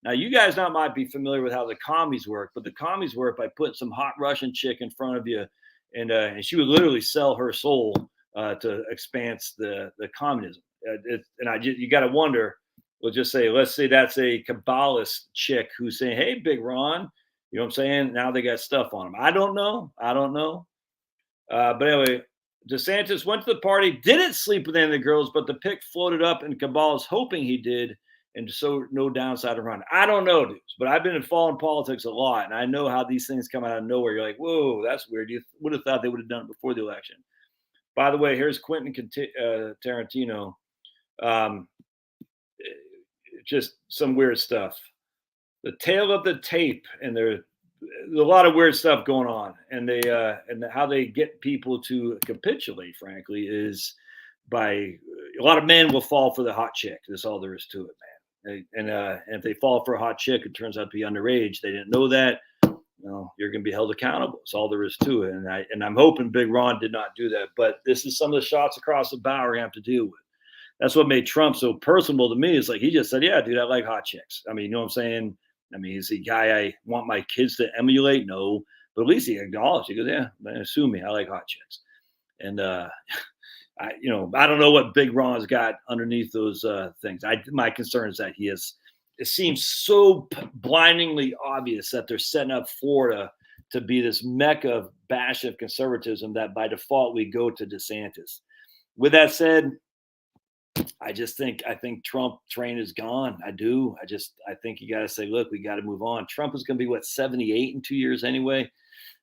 Speaker 1: Now, you guys might be familiar with how the commies work, but the commies work by putting some hot Russian chick in front of you, and she would literally sell her soul to expanse the communism. You got to wonder. We'll just say, let's say that's a Kabbalist chick who's saying, "Hey, Big Ron," you know what I'm saying? Now they got stuff on them. I don't know. But anyway, DeSantis went to the party, didn't sleep with any of the girls, but the pic floated up, and Cabal is hoping he did, and so no downside around. I don't know, dudes, but I've been following politics a lot, and I know how these things come out of nowhere. You're like, whoa, that's weird. You would have thought they would have done it before the election. By the way, here's Quentin Tarantino. Just some weird stuff. The tail of the tape, and there's a lot of weird stuff going on, and how they get people to capitulate, frankly, is by a lot of men will fall for the hot chick. That's all there is to it, man. And if they fall for a hot chick, it turns out to be underage. They didn't know that. You're going to be held accountable. That's all there is to it. And I'm hoping Big Ron did not do that. But this is some of the shots across the bow we're going to have to deal with. That's what made Trump so personable to me. It's like he just said, "Yeah, dude, I like hot chicks." I mean, you know what I'm saying? I mean, is he a guy I want my kids to emulate? No, but at least he acknowledged. He goes, "Yeah, man, assume me. I like hot chicks." And I don't know what Big Ron's got underneath those things. My concern is that he has. It seems so blindingly obvious that they're setting up Florida to be this mecca bash of conservatism that by default we go to DeSantis. With that said, I think Trump train is gone. I think you got to say, look, we got to move on. Trump is going to be what 78 in 2 years anyway.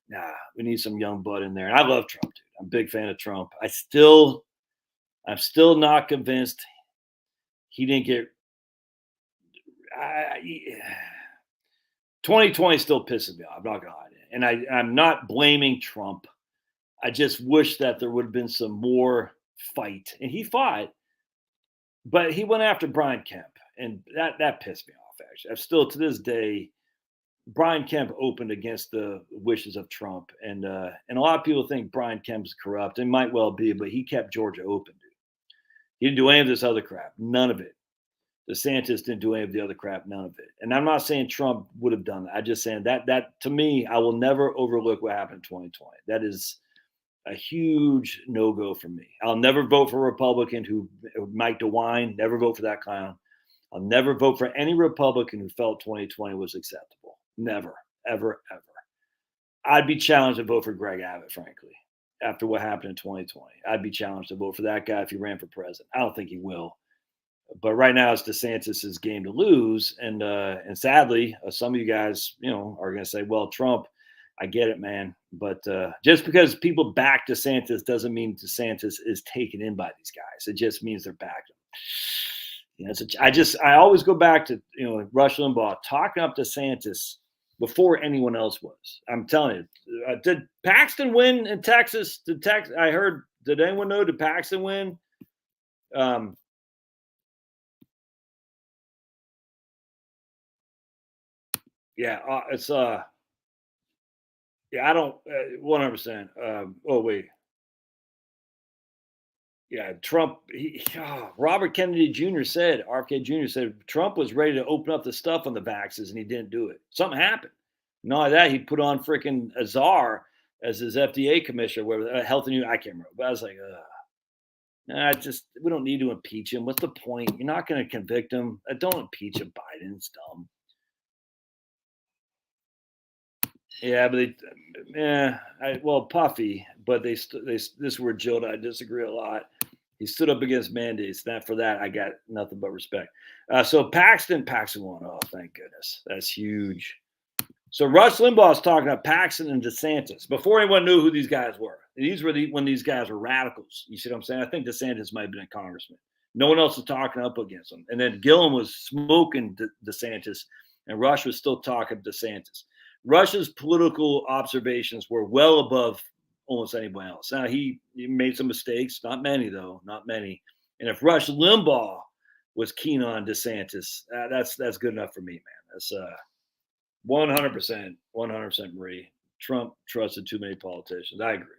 Speaker 1: Nah, we need some young blood in there. And I love Trump, dude. I'm a big fan of Trump. I'm still not convinced he didn't get. 2020 still pisses me off. I'm not gonna hide it, and I'm not blaming Trump. I just wish that there would have been some more fight, and he fought, but he went after Brian Kemp, and that pissed me off. Actually, I'm still to this day. Brian Kemp opened against the wishes of Trump, and a lot of people think Brian Kemp's corrupt. It might well be, but he kept Georgia open, dude. He didn't do any of this other crap. None of it. DeSantis didn't do any of the other crap. None of it. And I'm not saying Trump would have done that. I'm just saying that to me, I will never overlook what happened in 2020. That is a huge no-go for me. I'll never vote for a Republican who Mike DeWine. Never vote for that clown. I'll never vote for any Republican who felt 2020 was acceptable. Never, ever, ever. I'd be challenged to vote for Greg Abbott, frankly, after what happened in 2020. I'd be challenged to vote for that guy if he ran for president. I don't think he will. But right now it's DeSantis's game to lose, and sadly, some of you guys, are going to say, "Well, Trump, I get it, man." But just because people back DeSantis doesn't mean DeSantis is taken in by these guys. It just means they're backing him. I always go back to Rush Limbaugh talking up DeSantis before anyone else was. I'm telling you, did Paxton win in Texas? I heard. Did anyone know? Did Paxton win? Yeah, it's yeah, I don't 100%. Oh wait, yeah, Trump. Robert Kennedy Jr. said, RFK Jr. said Trump was ready to open up the stuff on the vaxes and he didn't do it. Something happened. Not only that, he put on freaking Azar as his FDA commissioner, where Health and I can't remember. But I was like, nah, we don't need to impeach him. What's the point? You're not going to convict him. Don't impeach him. Biden's dumb. Yeah, but Puffy, but this word Jill, I disagree a lot. He stood up against mandates. For that, I got nothing but respect. So Paxton won. Oh, thank goodness. That's huge. So Rush Limbaugh's talking about Paxton and DeSantis before anyone knew who these guys were. These were when these guys were radicals. You see what I'm saying? I think DeSantis might have been a congressman. No one else was talking up against him. And then Gillum was smoking DeSantis, and Rush was still talking DeSantis. Rush's political observations were well above almost anybody else. Now, he made some mistakes, not many, though, not many. And if Rush Limbaugh was keen on DeSantis, that's good enough for me, man. That's 100%, 100% Marie. Trump trusted too many politicians. I agree.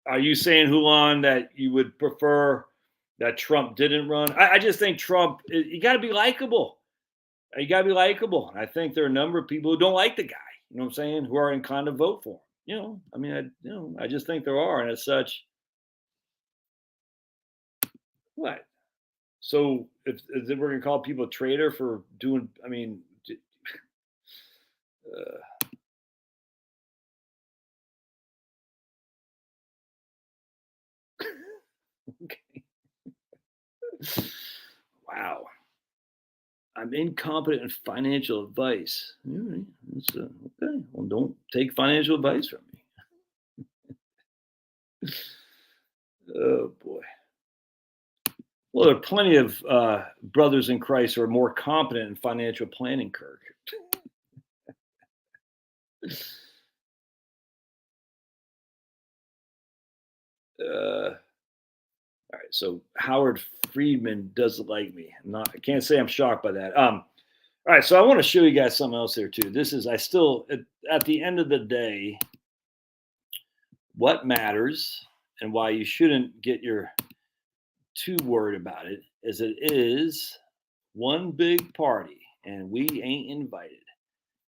Speaker 1: Are you saying, Hulan, that you would prefer that Trump didn't run? I just think Trump, you got to be likable. You got to be likable. I think there are a number of people who don't like the guy, you know what I'm saying, who are inclined to vote for him. I just think there are. And as such, what? So if we're going to call people a traitor for doing, okay. Wow. I'm incompetent in financial advice. All right. Okay. Well, don't take financial advice from me. Oh, boy. Well, there are plenty of brothers in Christ who are more competent in financial planning, Kirk. All right. right, so Howard Friedman doesn't like me. I can't say I'm shocked by that. All right, so I want to show you guys something else here too. This is I still at the end of the day, what matters and why you shouldn't get your too worried about it is it is one big party and we ain't invited.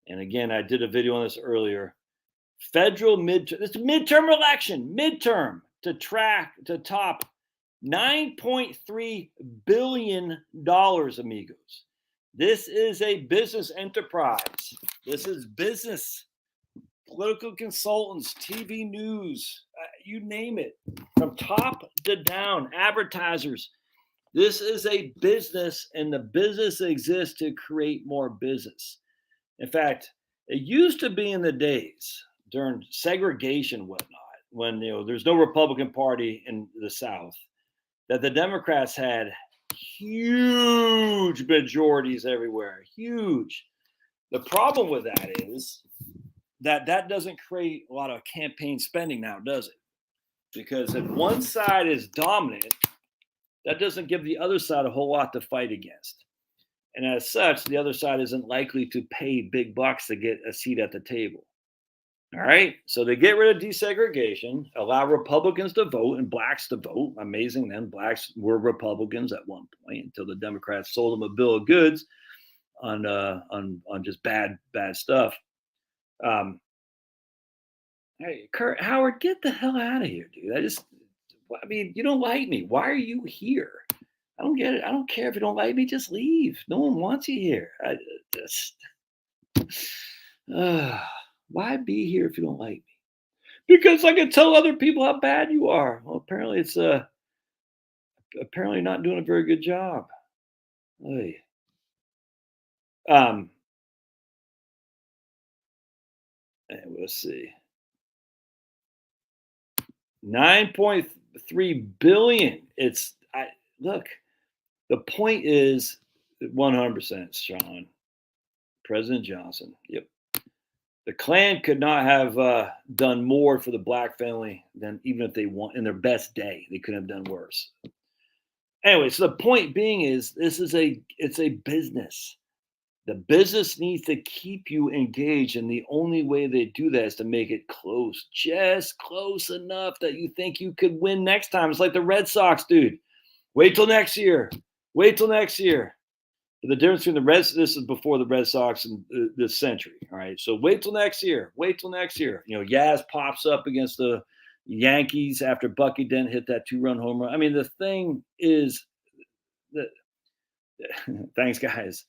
Speaker 1: And again, I did a video on this earlier. Federal midterm, this midterm election, midterm to top $9.3 billion, amigos. This is a business enterprise. This is business, political consultants, TV news, you name it, from top to down, advertisers. This is a business, and the business exists to create more business. In fact, it used to be in the days during segregation and whatnot, when there's no Republican Party in the South, that the Democrats had huge majorities everywhere. Huge. The problem with that is that doesn't create a lot of campaign spending now, does it? Because if one side is dominant, that doesn't give the other side a whole lot to fight against. And as such, the other side isn't likely to pay big bucks to get a seat at the table. All right. So they get rid of desegregation, allow Republicans to vote and blacks to vote. Amazing. Then blacks were Republicans at one point until the Democrats sold them a bill of goods on just bad stuff. Hey, Kurt Howard, get the hell out of here, dude. I mean, you don't like me. Why are you here? I don't get it. I don't care if you don't like me. Just leave. No one wants you here. Why be here if you don't like me? Because I can tell other people how bad you are. Well, apparently it's apparently not doing a very good job. Hey. Let's see. 9.3 billion. Look. The point is 100%, Sean. President Johnson. Yep. The Klan could not have done more for the black family than even if they want in their best day. They couldn't have done worse. Anyway, so the point being is it's a business. The business needs to keep you engaged, and the only way they do that is to make it close, just close enough that you think you could win next time. It's like the Red Sox, dude. Wait till next year. Wait till next year. The difference between this is before the Red Sox and this century. All right. So wait till next year. Wait till next year. Yaz pops up against the Yankees after Bucky Dent hit that 2-run home run. I mean, the thing is that thanks, guys.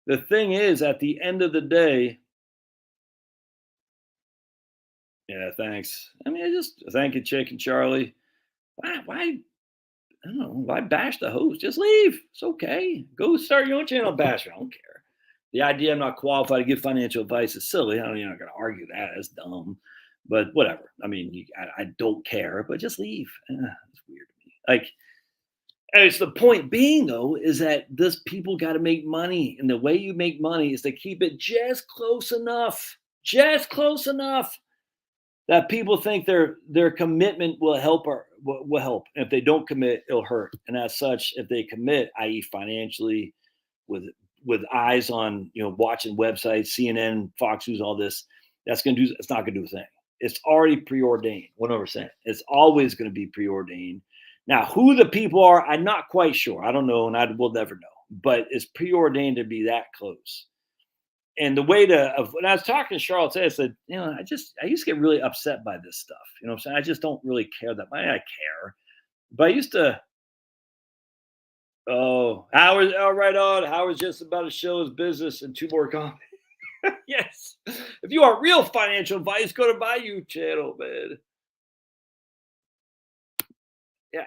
Speaker 1: The thing is, at the end of the day, yeah, thanks. I mean, I just thank you, Chick and Charlie. Why I don't know. Why bash the host? Just leave. It's okay. Go start your own channel, basher. I don't care. The idea I'm not qualified to give financial advice is silly. You're not going to argue that. That's dumb. But whatever. I mean, I don't care. But just leave. It's weird to me. And it's the point being, though, is that this people got to make money. And the way you make money is to keep it just close enough that people think their commitment will help will help. And if they don't commit, it'll hurt. And as such, if they commit, i.e., financially, with eyes on watching websites, CNN, Fox News, all this, it's not gonna do a thing. It's already preordained, 100%. It's always going to be preordained. Now, who the people are, I'm not quite sure. I don't know, and we'll never know. But it's preordained to be that close. And the way when I was talking to Charlotte today, I said, I used to get really upset by this stuff. You know what I'm saying? I just don't really care that much. I care. But I used to, Howard, right on. Howard's just about to show his business and 2 more comments. Yes. If you want real financial advice, go to my YouTube channel, man. Yeah,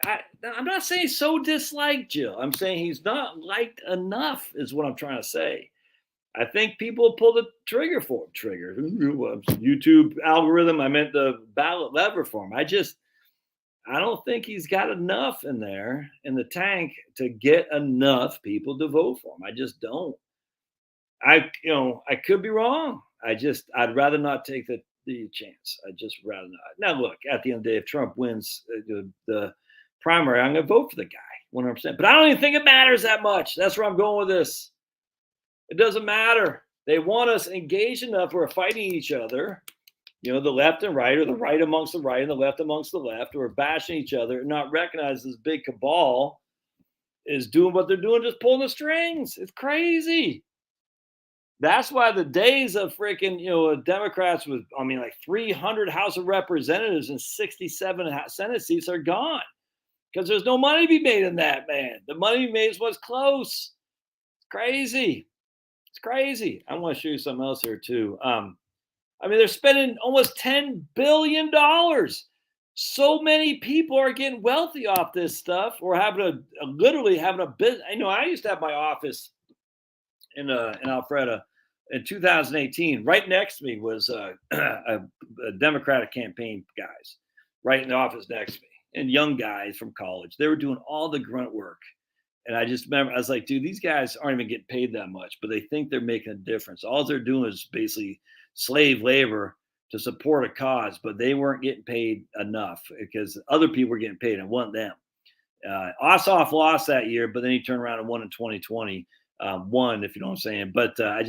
Speaker 1: I'm not saying so disliked, Jill. I'm saying he's not liked enough is what I'm trying to say. I think people pull the trigger for him. YouTube algorithm. I meant the ballot lever for him. I don't think he's got enough in there in the tank to get enough people to vote for him. I just don't. I could be wrong. I'd rather not take the chance. I'd just rather not. Now, look, at the end of the day, if Trump wins, the primary, I'm going to vote for the guy 100%. But I don't even think it matters that much. That's where I'm going with this. It doesn't matter. They want us engaged enough. We're fighting each other, the left and right, or the right amongst the right and the left amongst the left, or bashing each other and not recognize this big cabal is doing what they're doing, just pulling the strings. It's crazy. That's why the days of freaking, Democrats with, like 300 House of Representatives and 67 Senate seats are gone. Because there's no money to be made in that, man. The money made is what's close. It's crazy. It's crazy. I want to show you something else here, too. They're spending almost $10 billion. So many people are getting wealthy off this stuff, or literally having a business. I used to have my office in Alpharetta in 2018. Right next to me was a Democratic campaign guys, right in the office next to me, and young guys from college. They were doing all the grunt work. And I just remember, I was like, dude, these guys aren't even getting paid that much, but they think they're making a difference. All they're doing is basically slave labor to support a cause, but they weren't getting paid enough because other people were getting paid and it wasn't them. Ossoff lost that year, but then he turned around and won in 2020. Won, if you know what I'm saying. But I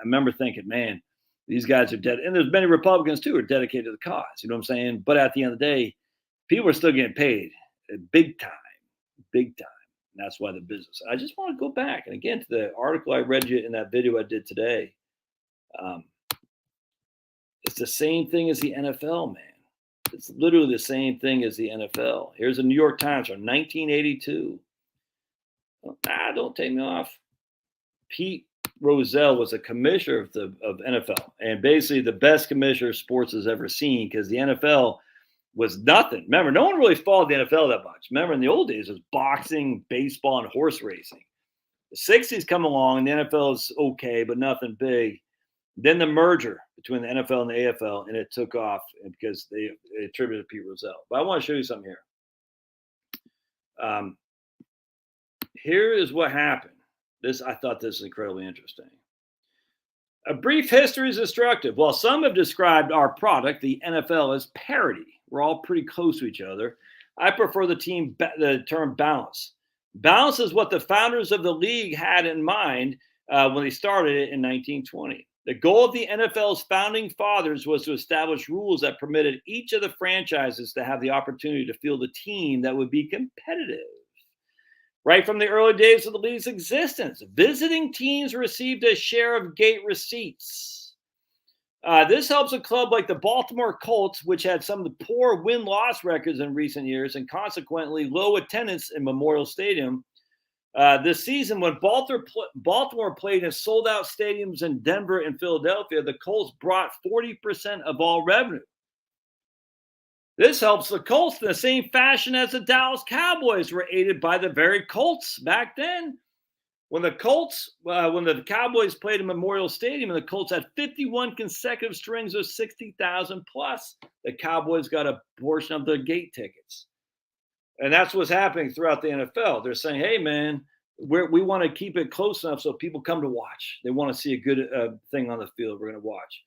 Speaker 1: remember thinking, man, these guys are dead. And there's many Republicans too who are dedicated to the cause. You know what I'm saying? But at the end of the day, people are still getting paid big time. And that's why the business. I just want to go back and again to the article I read you in that video I did today. It's the same thing as the NFL, man. It's literally the same thing as the NFL. Here's a New York Times from 1982. Don't take me off. Pete Rozelle was a commissioner of NFL, and basically the best commissioner sports has ever seen, because the NFL was nothing. Remember, no one really followed the NFL that much. Remember, in the old days, it was boxing, baseball, and horse racing. The 60s come along, and the NFL is okay, but nothing big. Then the merger between the NFL and the AFL, and it took off because they attributed to Pete Rozelle. But I want to show you something here. Here is what happened. I thought this was incredibly interesting. A brief history is instructive. While some have described our product, the NFL, as parity, we're all pretty close to each other, I prefer the term balance. Balance is what the founders of the league had in mind when they started it in 1920. The goal of the NFL's founding fathers was to establish rules that permitted each of the franchises to have the opportunity to field a team that would be competitive. Right from the early days of the league's existence, visiting teams received a share of gate receipts. This helps a club like the Baltimore Colts, which had some of the poor win-loss records in recent years and consequently low attendance in Memorial Stadium. This season, when Baltimore played in sold-out stadiums in Denver and Philadelphia, the Colts brought 40% of all revenue. This helps the Colts in the same fashion as the Dallas Cowboys were aided by the very Colts back then. When the Cowboys played in Memorial Stadium and the Colts had 51 consecutive strings of 60,000 plus, the Cowboys got a portion of the gate tickets. And that's what's happening throughout the NFL. They're saying, hey, man, we want to keep it close enough so people come to watch. They want to see a good thing on the field. We're going to watch.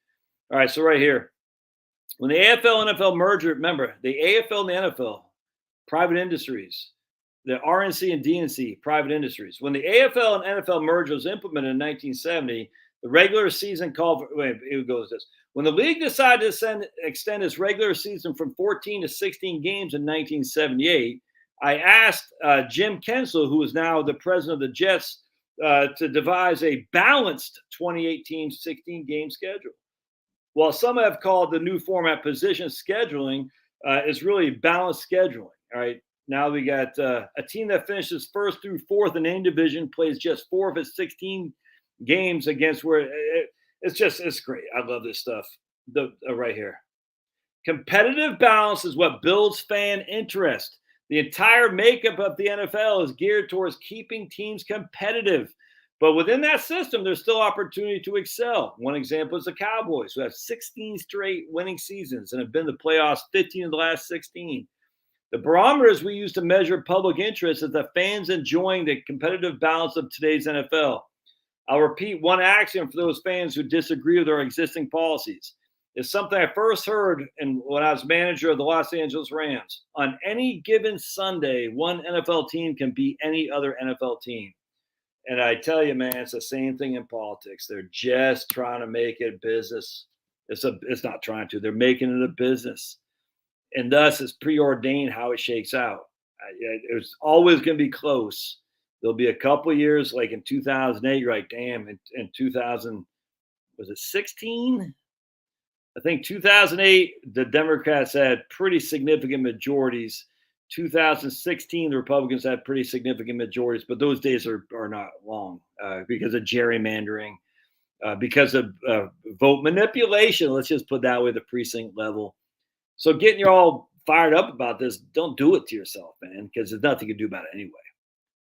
Speaker 1: All right, so right here. When the AFL and NFL merger, remember, the AFL and the NFL, private industries, the RNC and DNC, private industries. When the AFL and NFL merger was implemented in 1970, the regular season it goes this. When the league decided to extend its regular season from 14 to 16 games in 1978, I asked Jim Kensel, who is now the president of the Jets, to devise a balanced 2018 16-game schedule. While some have called the new format position scheduling, it's really balanced scheduling. All right. Now we got a team that finishes first through fourth in any division, plays just 4 of its 16 games against it's great. I love this stuff. Right here. Competitive balance is what builds fan interest. The entire makeup of the NFL is geared towards keeping teams competitive. But within that system, there's still opportunity to excel. One example is the Cowboys, who have 16 straight winning seasons and have been to the playoffs 15 of the last 16. The barometers we use to measure public interest is the fans enjoying the competitive balance of today's NFL. I'll repeat one axiom for those fans who disagree with our existing policies. is something I first heard when I was manager of the Los Angeles Rams. On any given Sunday, one NFL team can beat any other NFL team. And I tell you, man, it's the same thing in politics. They're just trying to make it a business. It's not trying to. They're making it a business, and thus it's preordained how it shakes out. It's always going to be close. There'll be a couple of years, like in 2008. You're like, damn. In 2000, was it 16? I think 2008, the Democrats had pretty significant majorities. 2016, the Republicans had pretty significant majorities, but those days are not long because of gerrymandering, because of vote manipulation. Let's just put that way, the precinct level. So getting you all fired up about this, don't do it to yourself, man, because there's nothing you can do about it anyway.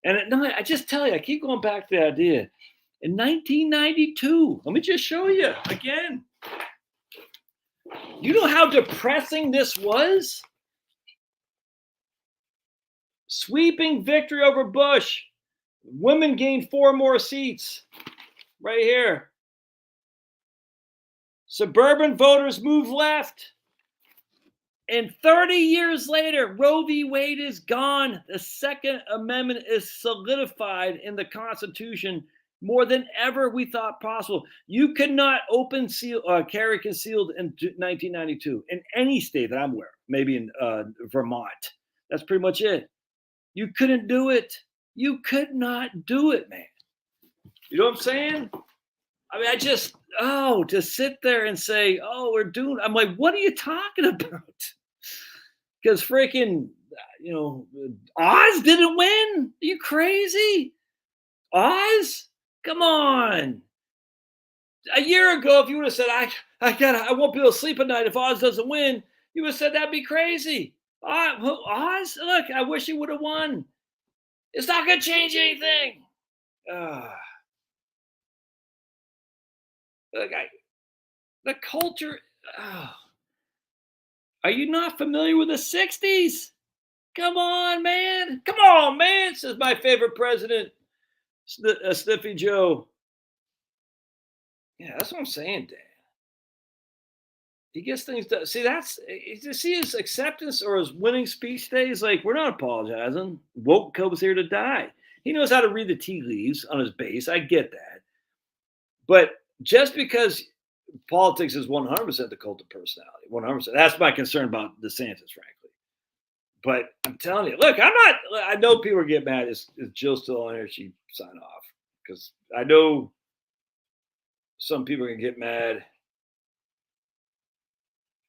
Speaker 1: And no, I just tell you, I keep going back to the idea. In 1992, let me just show you again. You know how depressing this was? Sweeping victory over Bush. Women gained 4 more seats. Right here. Suburban voters move left. And 30 years later, Roe v. Wade is gone. The Second Amendment is solidified in the Constitution more than ever we thought possible. You could not carry concealed in 1992 in any state that I'm aware of, maybe in Vermont. That's pretty much it. You couldn't do it. You could not do it, man. You know what I'm saying? I mean, to sit there and say, oh, we're doing, I'm like, what are you talking about? Because freaking, Oz didn't win. Are you crazy? Oz? Come on. A year ago, if you would have said, I won't be able to sleep at night if Oz doesn't win, you would have said that'd be crazy. Oz? Look, I wish he would have won. It's not going to change anything. Look, the culture. Are you not familiar with the 60s? Come on, man. Come on, man, says my favorite president, Sniffy Joe. Yeah, that's what I'm saying, Dan. He gets things done. See, you see his acceptance or his winning speech today? He's like, we're not apologizing. Woke Cubs here to die. He knows how to read the tea leaves on his base. I get that. But just because politics is 100% the cult of personality, 100%. That's my concern about DeSantis, frankly. But I'm telling you, look, I know people are getting mad. Is Jill still on here? She sign off. Because I know some people are going to get mad.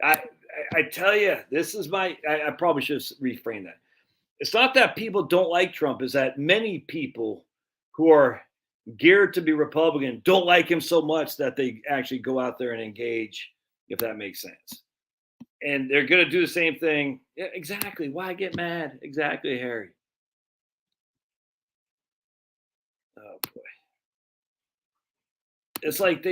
Speaker 1: I tell you, this is I probably should reframe that. It's not that people don't like Trump. It's that many people who are geared to be Republican don't like him so much that they actually go out there and engage, if that makes sense. And they're going to do the same thing. Yeah, exactly. Why get mad? Exactly, Harry. Oh, boy. It's like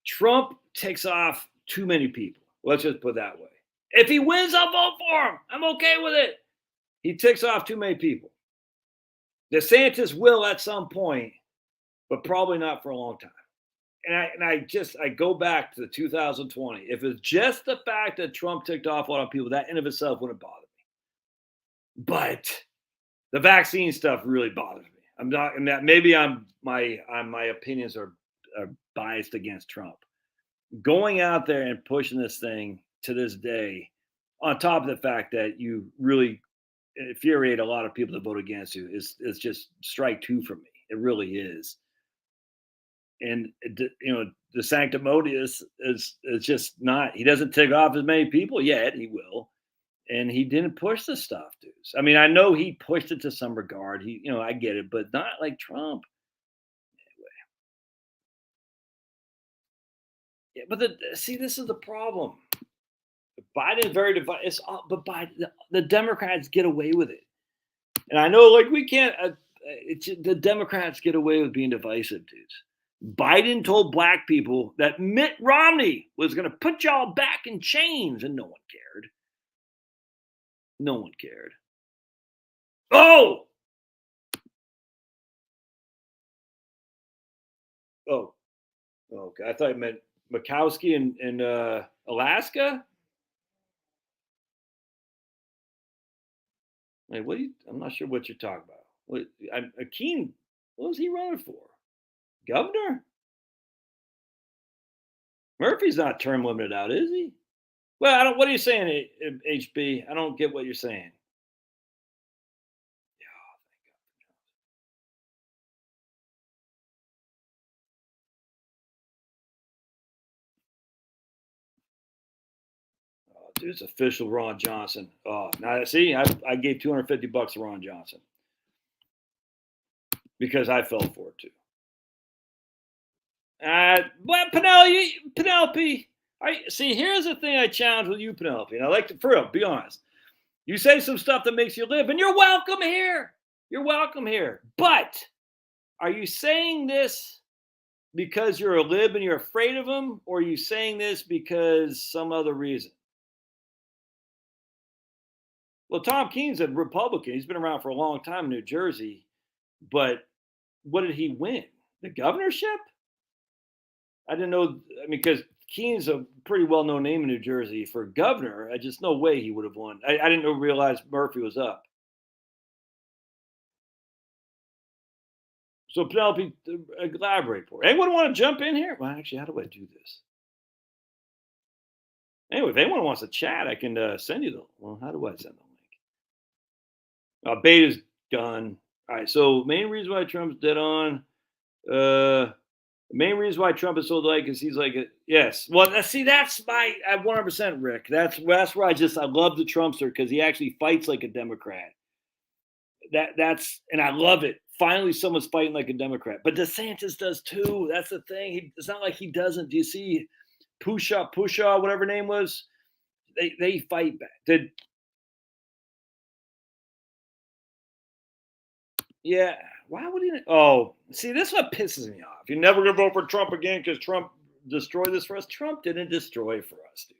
Speaker 1: Trump ticks off too many people. Let's just put it that way. If he wins, I'll vote for him. I'm okay with it. He ticks off too many people. DeSantis will at some point, but probably not for a long time. And I go back to the 2020. If it's just the fact that Trump ticked off a lot of people, that in of itself wouldn't bother me. But the vaccine stuff really bothers me. I'm not, and that maybe my opinions are biased against Trump. Going out there and pushing this thing to this day, on top of the fact that you really infuriate a lot of people that vote against you, is just strike 2 for me. It really is. And the sanctimonious is just not. He doesn't tick off as many people yet. He will, and he didn't push the stuff, dudes. I mean, I know he pushed it to some regard. I get it, but not like Trump. Yeah, but this is the problem. Biden's very divisive, but the Democrats get away with it, and I know, like, we can't. The Democrats get away with being divisive, dudes. Biden told black people that Mitt Romney was going to put y'all back in chains, and no one cared. No one cared. Oh, Okay, I thought you meant Murkowski in Alaska. Like, what? I'm not sure what you're talking about. What? Keen. What was he running for? Governor? Murphy's not term limited out, is he? Well, I don't. What are you saying, HB? I don't get what you're saying. Oh, dude, it's official Ron Johnson. Oh, now see, I gave $250 to Ron Johnson because I fell for it too. But Penelope, see. Here's the thing I challenge with you, Penelope, and I like to, for real, be honest. You say some stuff that makes you live, and you're welcome here. You're welcome here. But are you saying this because you're a lib and you're afraid of him, or are you saying this because some other reason? Well, Tom Keene's a Republican. He's been around for a long time in New Jersey, but what did he win? The governorship? I didn't know. I mean, because Keene's a pretty well-known name in New Jersey for governor. I just no way he would have won. I didn't realize Murphy was up. So Penelope, elaborate for. Anyone want to jump in here? Well, actually, how do I do this? Anyway, if anyone wants to chat, I can send you the. Well, how do I send the link? Beta's done. All right. So main reason why Trump's dead on. The main reason why Trump is so liked is he's like yes. Well, see, that's my 100%, Rick. That's where I love the Trumpster because he actually fights like a Democrat. That's and I love it. Finally, someone's fighting like a Democrat. But DeSantis does too. That's the thing. It's not like he doesn't. Do you see Pusha, whatever name was? They fight back. Yeah. Why would he? Oh, see, this is what pisses me off. You're never gonna vote for Trump again because Trump destroyed this for us. Trump didn't destroy for us, dude.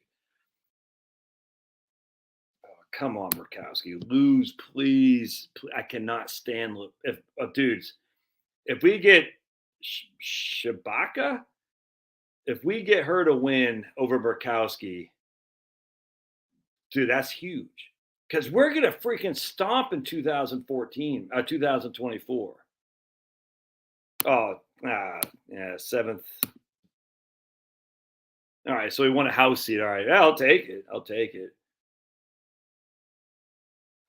Speaker 1: Oh, come on, Murkowski, lose, please. I cannot stand if dudes. If we get Shabaka, if we get her to win over Murkowski, dude, that's huge. Because we're gonna freaking stomp in 2024. Oh, yeah, seventh. All right, so he won a House seat. All right, yeah, I'll take it. I'll take it.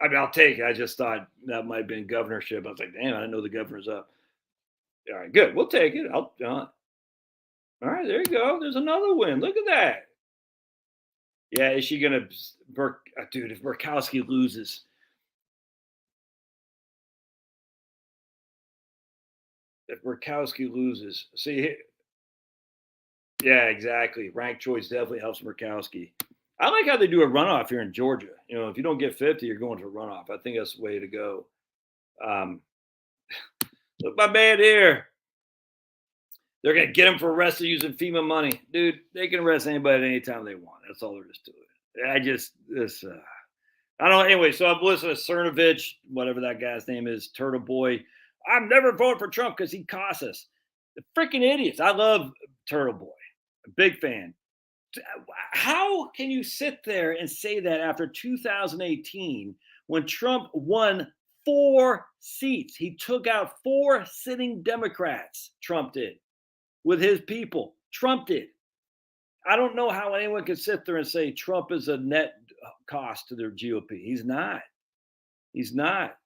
Speaker 1: I mean, I'll take it. I just thought that might have been governorship. I was like, damn, I didn't know the governor's up. All right, good. We'll take it. All right, there you go. There's another win. Look at that. Yeah, is she gonna, dude? If Murkowski loses, see, yeah, exactly. Ranked choice definitely helps Murkowski. I like how they do a runoff here in Georgia. You know, if you don't get 50, you're going to a runoff. I think that's the way to go. Um, look, my man here. They're gonna get him for arrested using FEMA money, dude. They can arrest anybody at any time they want. That's all there is to it. I just this. I don't know. Anyway, so I've listened to Cernovich, whatever that guy's name is, Turtle Boy. I'm never voting for Trump because he costs us. The freaking idiots. I love Turtle Boy. A big fan. How can you sit there and say that after 2018 when Trump won 4 seats? He took out 4 sitting Democrats. Trump did with his people. Trump did. I don't know how anyone can sit there and say Trump is a net cost to their GOP. He's not. He's not.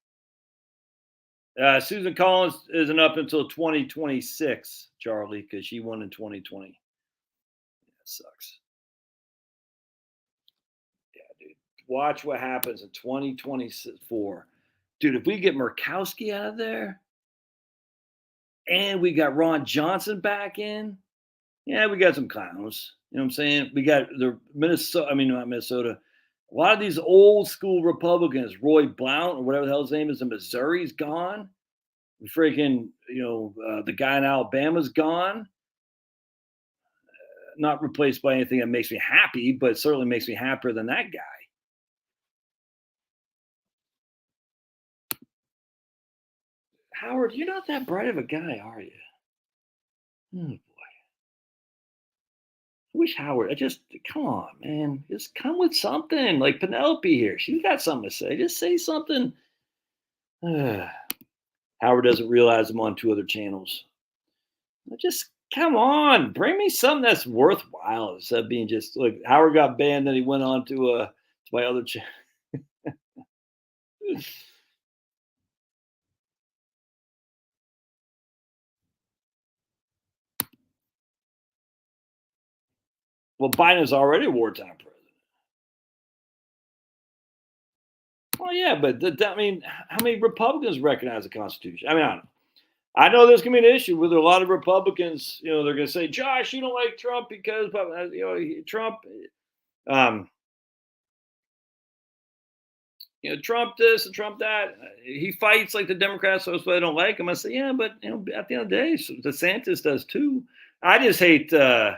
Speaker 1: Susan Collins isn't up until 2026, Charlie, because she won in 2020. That sucks. Yeah, dude. Watch what happens in 2024. Dude, if we get Murkowski out of there and we got Ron Johnson back in, yeah, we got some clowns. You know what I'm saying? We got the Minnesota, I mean, not Minnesota. A lot of these old school Republicans, Roy Blount or whatever the hell his name is in Missouri's gone. Freaking, the guy in Alabama's gone. Not replaced by anything that makes me happy, but certainly makes me happier than that guy. Howard, you're not that bright of a guy, are you? Oh boy. wish Howard. I just come on, man. Just come with something. Like Penelope here, she's got something to say. Just say something. Howard doesn't realize I'm on 2 other channels. Just come on, bring me something that's worthwhile instead of being just like Howard got banned, then he went on to my other channel. Well, Biden is already a wartime president. Well, yeah, but I mean, how many Republicans recognize the Constitution? I mean, I don't know. I know there's going to be an issue with a lot of Republicans. You know, they're going to say, "Josh, you don't like Trump because, Trump, um, Trump this and Trump that. He fights like the Democrats, so that's why I don't like him." I say, "Yeah, but at the end of the day, so DeSantis does too." I just hate, yeah,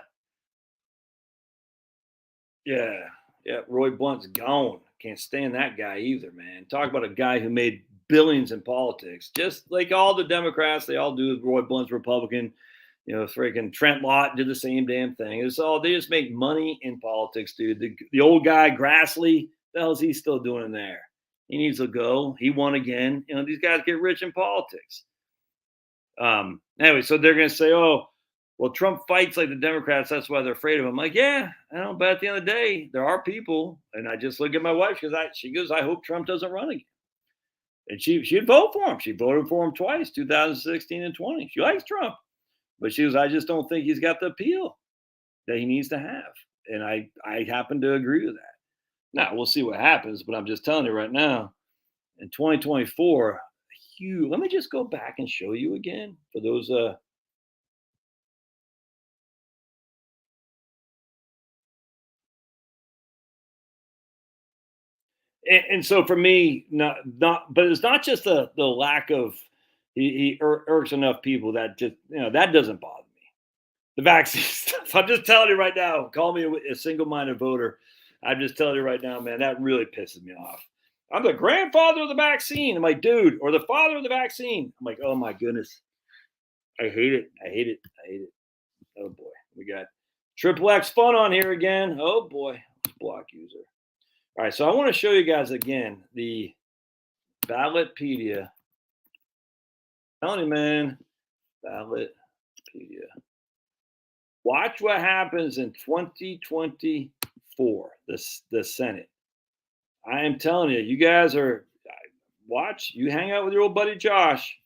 Speaker 1: yeah. Roy Blunt's gone. Can't stand that guy either, man. Talk about a guy who made billions in politics. Just like all the Democrats, they all do. Roy Blunt's Republican. Freaking Trent Lott did the same damn thing. It's all they just make money in politics, dude. The old guy Grassley, the hell's he still doing in there? He needs to go. He won again. These guys get rich in politics. Anyway, so they're gonna say, "Oh, well, Trump fights like the Democrats. That's why they're afraid of him." I'm like, yeah, I know, but at the end of the day, there are people, and I just look at my wife because she goes, "I hope Trump doesn't run again," and she'd vote for him. She voted for him twice, 2016 and 20. She likes Trump, but she goes, "I just don't think he's got the appeal that he needs to have," and I happen to agree with that. Now we'll see what happens, but I'm just telling you right now, in 2024, huge. Let me just go back and show you again for those. And so for me, but it's not just the lack of he irks enough people that just that doesn't bother me. The vaccine stuff. I'm just telling you right now. Call me a single-minded voter. I'm just telling you right now, man. That really pisses me off. I'm the grandfather of the vaccine. I'm like, dude, or the father of the vaccine. I'm like, oh my goodness, I hate it. I hate it. I hate it. Oh boy, we got triple X fun on here again. Oh boy, block user. All right, so I want to show you guys again the Ballotpedia. Telling you, man, Ballotpedia. Watch what happens in 2024, the Senate. I am telling you, you guys are watch. You hang out with your old buddy Josh.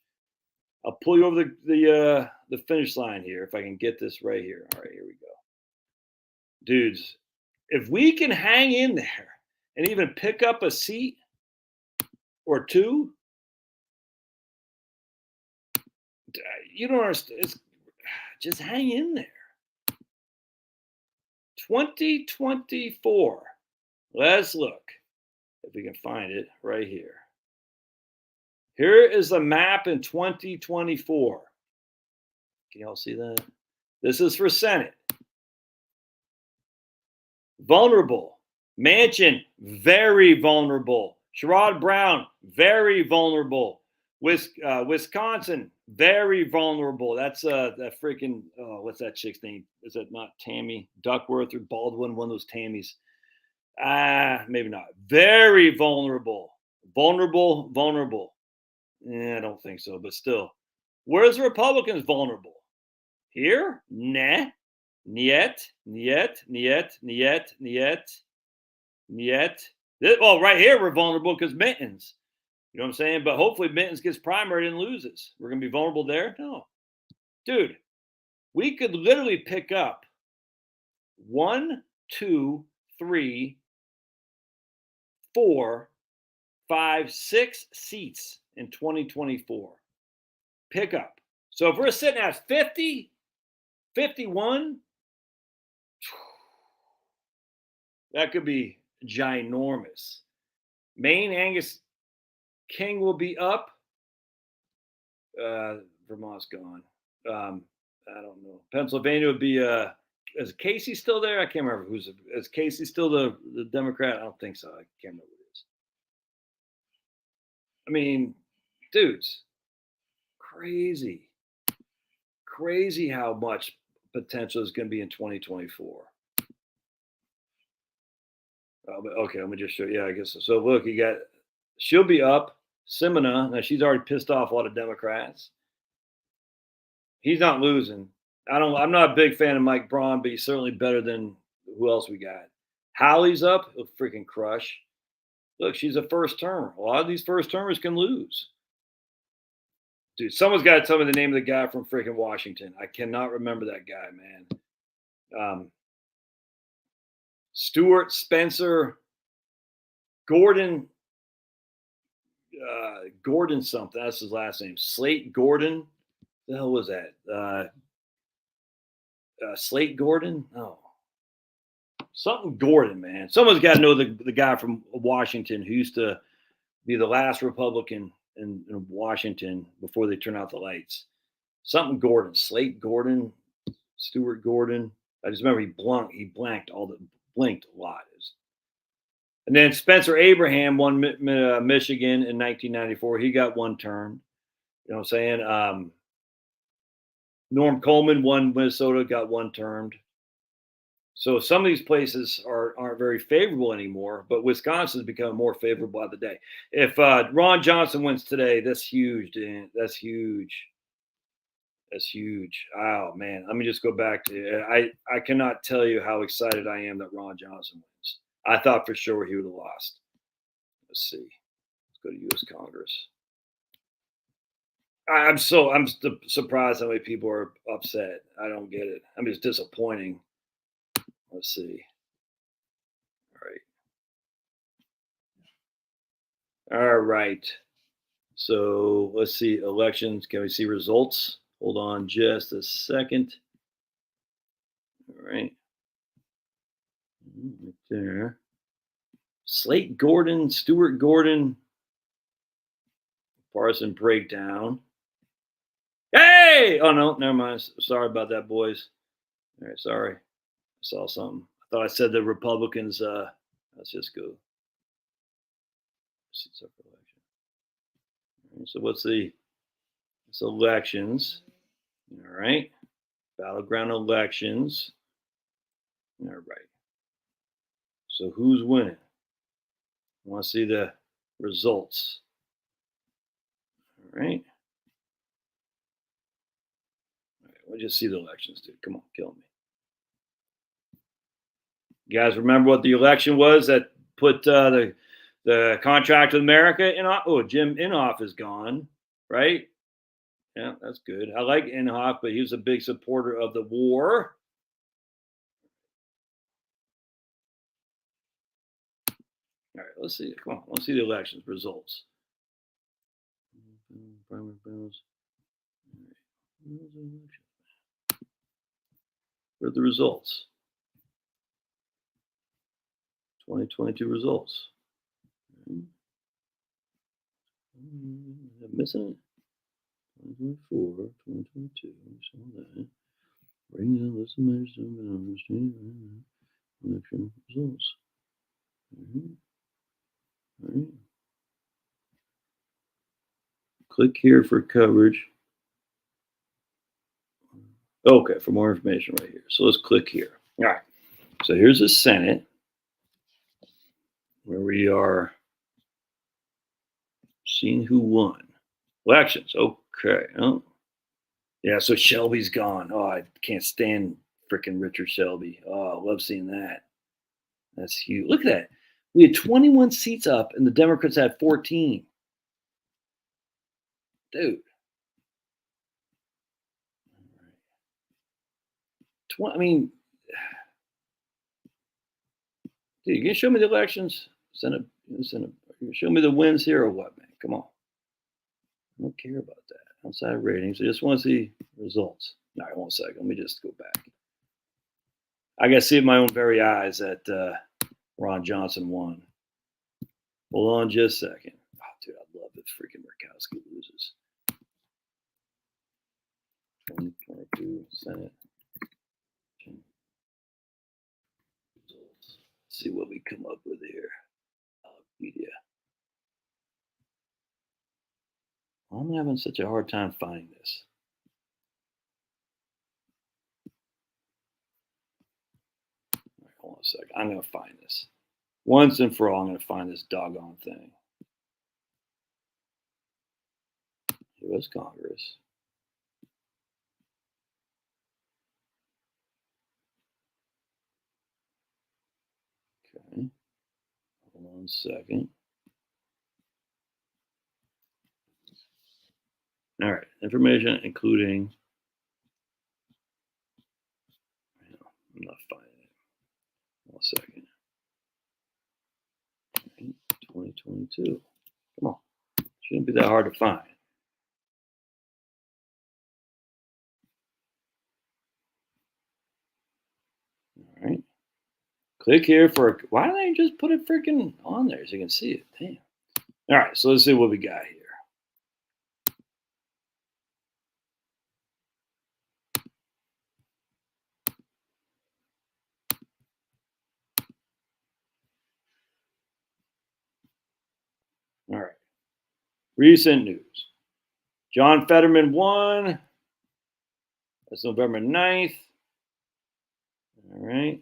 Speaker 1: I'll pull you over the finish line here if I can get this right here. All right, here we go, dudes. If we can hang in there and even pick up a seat or two, you don't understand. Just hang in there. 2024. Let's look if we can find it right here. Here is the map in 2024. Can y'all see that? This is for Senate. Vulnerable. Manchin, very vulnerable. Sherrod Brown, very vulnerable. Wisconsin, very vulnerable. That's that freaking what's that chick's name? Is it not Tammy Duckworth or Baldwin? One of those Tammys. Maybe not. Very vulnerable. Vulnerable. I don't think so, but still. Where's the Republicans vulnerable? Here? Nah. Niet. Oh, right here we're vulnerable because Mittens. You know what I'm saying? But hopefully Mittens gets primary and loses. We're going to be vulnerable there? No. Dude, we could literally pick up 1, 2, 3, 4, 5, 6 seats in 2024. Pick up. So if we're sitting at 50, 51, that could be ginormous. Maine, Angus King will be up. Vermont's gone. I don't know. Pennsylvania would be. Is Casey still there? I can't remember. Is Casey still the Democrat? I don't think so. I can't remember who it is. I mean, dudes, crazy how much potential is going to be in 2024. Okay, let me just show you. Yeah, I guess so. So look, you got she'll be up. Simona, now she's already pissed off a lot of Democrats. He's not losing. I'm not a big fan of Mike Braun, but he's certainly better than who else we got. Hallie's up, he'll freaking crush. Look, she's a first termer. A lot of these first termers can lose. Dude, someone's got to tell me the name of the guy from freaking Washington. I cannot remember that guy, man. Stuart Spencer Gordon, Gordon something. That's his last name. Slate Gordon. The hell was that? Slate Gordon? Oh, something Gordon, man. Someone's got to know the guy from Washington who used to be the last Republican in Washington before they turn out the lights. Something Gordon, Slate Gordon, Stuart Gordon. I just remember he blanked a lot. And then Spencer Abraham won Michigan in 1994. He got one term. You know what I'm saying? Norm Coleman won Minnesota, got one termed. So some of these places aren't very favorable anymore, but Wisconsin's become more favorable by the day. If Ron Johnson wins today, that's huge, Dan. That's huge. That's huge. Oh man, let me just go back to I cannot tell you how excited I am that Ron Johnson wins. I thought for sure he would have lost. Let's see. Let's go to U.S. Congress. I'm surprised how many people are upset. I don't get it. I mean, it's disappointing. Let's see. All right. So let's see elections. Can we see results? Hold on just a second. All right. Right there. Slate Gordon, Stuart Gordon, partisan breakdown. Hey! Oh, no, never mind. Sorry about that, boys. All right, sorry. I saw something. I thought I said the Republicans, let's just go. Seats up for election. All right, so what's it's elections. All right. Battleground elections. All right. So who's winning? I want to see the results. All right. We'll just see the elections, dude. Come on, kill me. You guys remember what the election was that put the contract with America in? Oh, Jim Inhofe is gone, right? Yeah, that's good. I like Inhofe, but he was a big supporter of the war. All right, let's see. Come on, let's see the elections results. Primary bills. Where are the results? 2022 results. I'm missing it. 2024, 2022. Saw that. Bring in list of measures election results. All right. Click here for coverage. Okay, for more information right here. So let's click here. All right. So here's the Senate, where we are seeing who won. Elections. Okay. Oh. Yeah, so Shelby's gone. Oh, I can't stand freaking Richard Shelby. Oh, I love seeing that. That's huge. Look at that. We had 21 seats up, and the Democrats had 14. Dude. I mean, dude, you can show me the elections? Senate. You show me the wins here or what, man? Come on. I don't care about that. Outside ratings. I just want to see results. All right, 1 second. Let me just go back. I got to see with my own very eyes that Ron Johnson won. Hold on just a second. Oh, dude, I love it. Freaking Murkowski loses. 2022 Senate. Let's see what we come up with here. Media. I'm having such a hard time finding this. All right, hold on a second. I'm going to find this. Once and for all, I'm going to find this doggone thing. U.S. Congress. Okay. Hold on a second. All right. Information including. I'm not finding it. 1 second. 2022. Come on. Shouldn't be that hard to find. All right. Click here for. Why don't they just put it freaking on there so you can see it? Damn. All right. So let's see what we got here. All right. Recent news. John Fetterman won. That's November 9th. All right.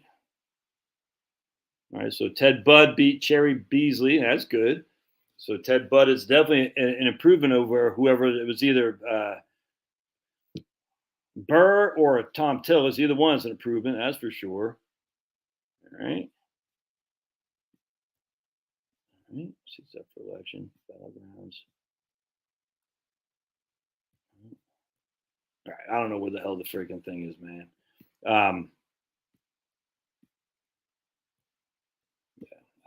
Speaker 1: All right. So Ted Budd beat Cherry Beasley. That's good. So Ted Budd is definitely an improvement over whoever it was, either Burr or Tom Tillis. Either one is an improvement. That's for sure. All right. All right. Seats up for election. Battlegrounds. All right. I don't know where the hell the freaking thing is, man. Yeah,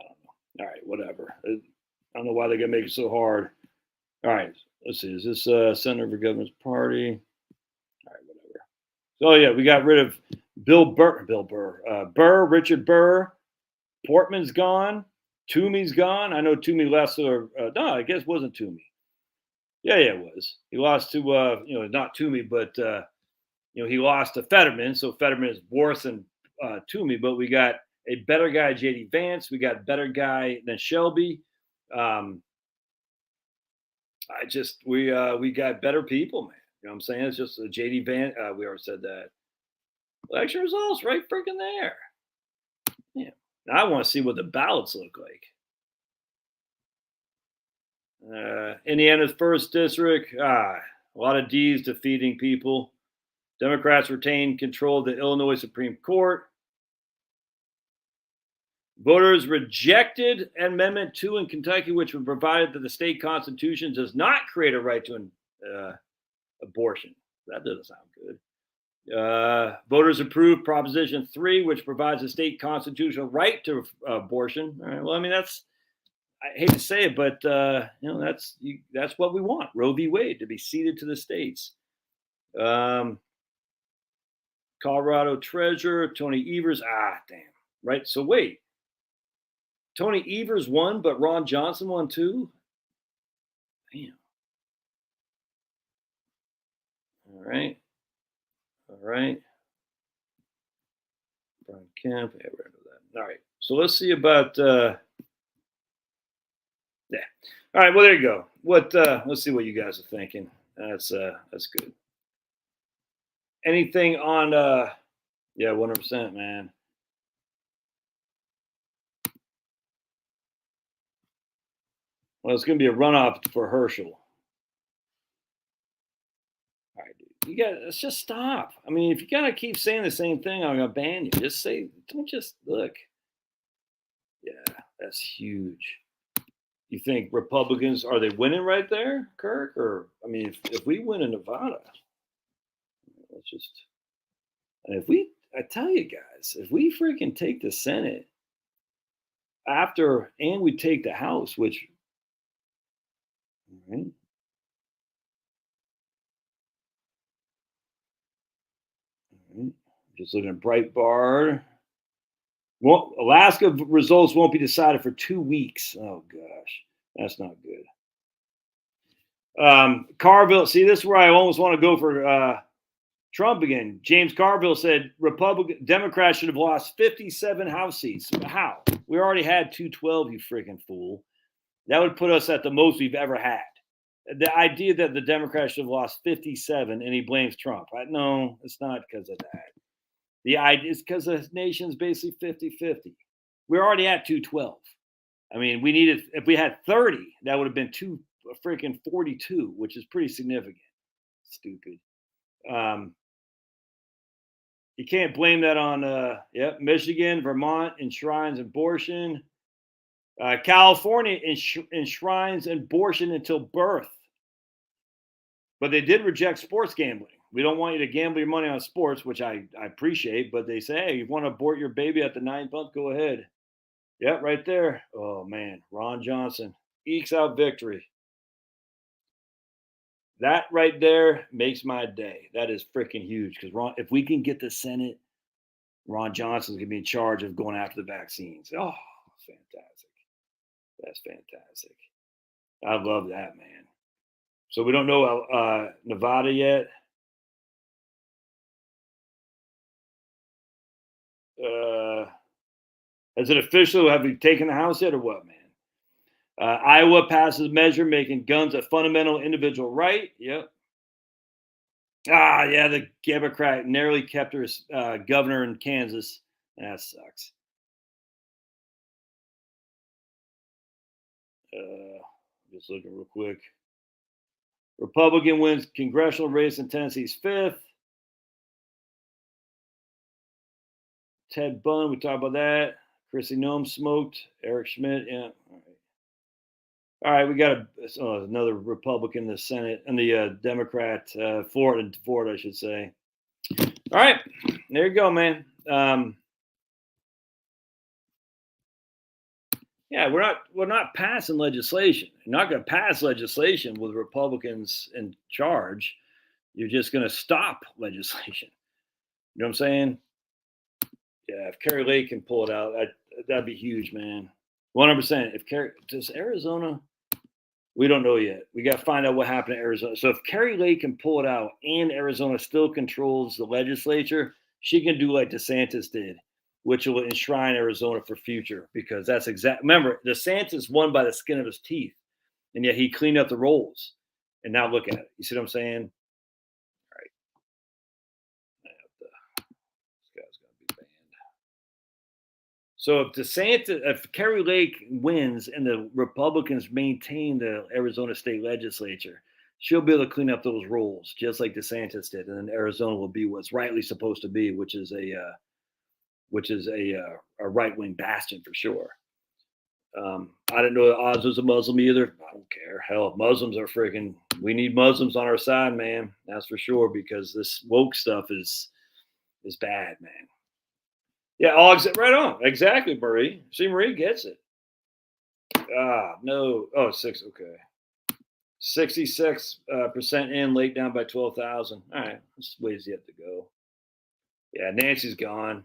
Speaker 1: I don't know. All right, whatever. I don't know why they're gonna make it so hard. All right, let's see. Is this Center for Government's Party? All right, whatever. So yeah, we got rid of Richard Burr. Portman's gone. Toomey's gone. I know Toomey left, or no, I guess it wasn't Toomey. Yeah, it was. He lost to not Toomey, but he lost to Fetterman. So Fetterman is worse than Toomey, but we got a better guy, JD Vance. We got a better guy than Shelby. We got better people, man. You know what I'm saying? It's just a JD Vance. We already said that. Election results right freaking there. Yeah. Now I want to see what the ballots look like. Indiana's first district. A lot of D's defeating people. Democrats retain control of the Illinois Supreme Court. Voters rejected Amendment 2 in Kentucky, which would provide that the state constitution does not create a right to abortion. That doesn't sound good. Voters approved Proposition 3, which provides a state constitutional right to abortion. All right, well, I mean, I hate to say it, but that's what we want. Roe v. Wade to be ceded to the states. Colorado Treasurer Tony Evers. Damn. Right. So wait. Tony Evers won, but Ron Johnson won too? Damn. All right. Brian Kemp. Yeah, we're into that. All right. So let's see about yeah. All right. Well, there you go. Let's see what you guys are thinking. That's good. Anything on 100%, man. Well, it's going to be a runoff for Herschel. All right, dude. Let's just stop. I mean, if you got to keep saying the same thing, I'm going to ban you. Don't just look. Yeah, that's huge. You think Republicans, are they winning right there, Kirk? Or, I mean, if we win in Nevada, I tell you guys, if we freaking take the Senate and we take the House, which, all right. All right. Just looking at Breitbart. Well, Alaska results won't be decided for 2 weeks. Oh gosh, that's not good. Carville, see, this is where I almost want to go for Trump again. James Carville said Democrats should have lost 57 House seats. How? We already had 212, you freaking fool. That would put us at the most we've ever had. The idea that the Democrats should have lost 57 and he blames Trump. No, it's not because of that. The idea is because the nation's basically 50-50. We're already at 212. I mean, we needed, if we had 30, that would have been freaking 42, which is pretty significant. Stupid. You can't blame that on, Michigan, Vermont enshrines abortion. California enshrines abortion until birth. But they did reject sports gambling. We don't want you to gamble your money on sports, which I appreciate. But they say, hey, you want to abort your baby at the 9th month? Go ahead. Yep, right there. Oh, man. Ron Johnson ekes out victory. That right there makes my day. That is freaking huge because if we can get the Senate, Ron Johnson's going to be in charge of going after the vaccines. Oh, fantastic. That's fantastic. I love that, man. So we don't know Nevada yet. Is it official? Have we taken the House yet or what, man? Iowa passes measure making guns a fundamental individual right. Yep. Yeah, the Democrat narrowly kept her governor in Kansas. That sucks. Just looking real quick. Republican wins congressional race in Tennessee's 5th. Ted Bunn, we talked about that. Chrissy Nome smoked. Eric Schmidt, yeah. All right, we got another Republican in the Senate and the Democrat, Florida, I should say. All right, there you go, man. Yeah, we're not passing legislation. You're not going to pass legislation with Republicans in charge. You're just going to stop legislation. You know what I'm saying? Yeah, if Kerry Lake can pull it out, that'd be huge, man. 100%. Does Arizona? We don't know yet. We got to find out what happened in Arizona. So if Kerry Lake can pull it out and Arizona still controls the legislature, she can do like DeSantis did, which will enshrine Arizona for future because that's remember, DeSantis won by the skin of his teeth, and yet he cleaned up the rolls. And now look at it. You see what I'm saying? All right. This guy's going to be banned. So if Kerry Lake wins and the Republicans maintain the Arizona state legislature, she'll be able to clean up those rolls just like DeSantis did, and then Arizona will be what's rightly supposed to be, which is a right-wing bastion for sure. I didn't know Oz was a Muslim either. I don't care. Hell, Muslims are freaking. We need Muslims on our side, man. That's for sure because this woke stuff is bad, man. Yeah, right on. Exactly, Marie. See, Marie gets it. No. Oh, 6. Okay. 66% in, late down by 12,000. All right. This ways yet to go. Yeah, Nancy's gone.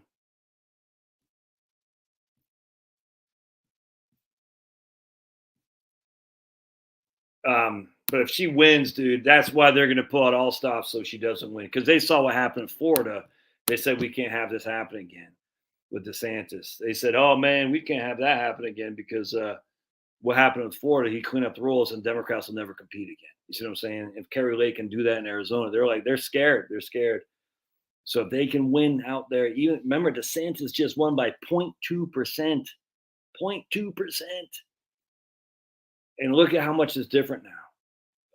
Speaker 1: But if she wins, dude, that's why they're going to pull out all stops so she doesn't win. Because they saw what happened in Florida. They said, we can't have this happen again with DeSantis. They said, oh, man, we can't have that happen again because what happened in Florida, he cleaned up the rules and Democrats will never compete again. You see what I'm saying? If Kerry Lake can do that in Arizona, they're scared. They're scared. So if they can win out there, even remember DeSantis just won by 0.2%. 0.2%. And look at how much is different now.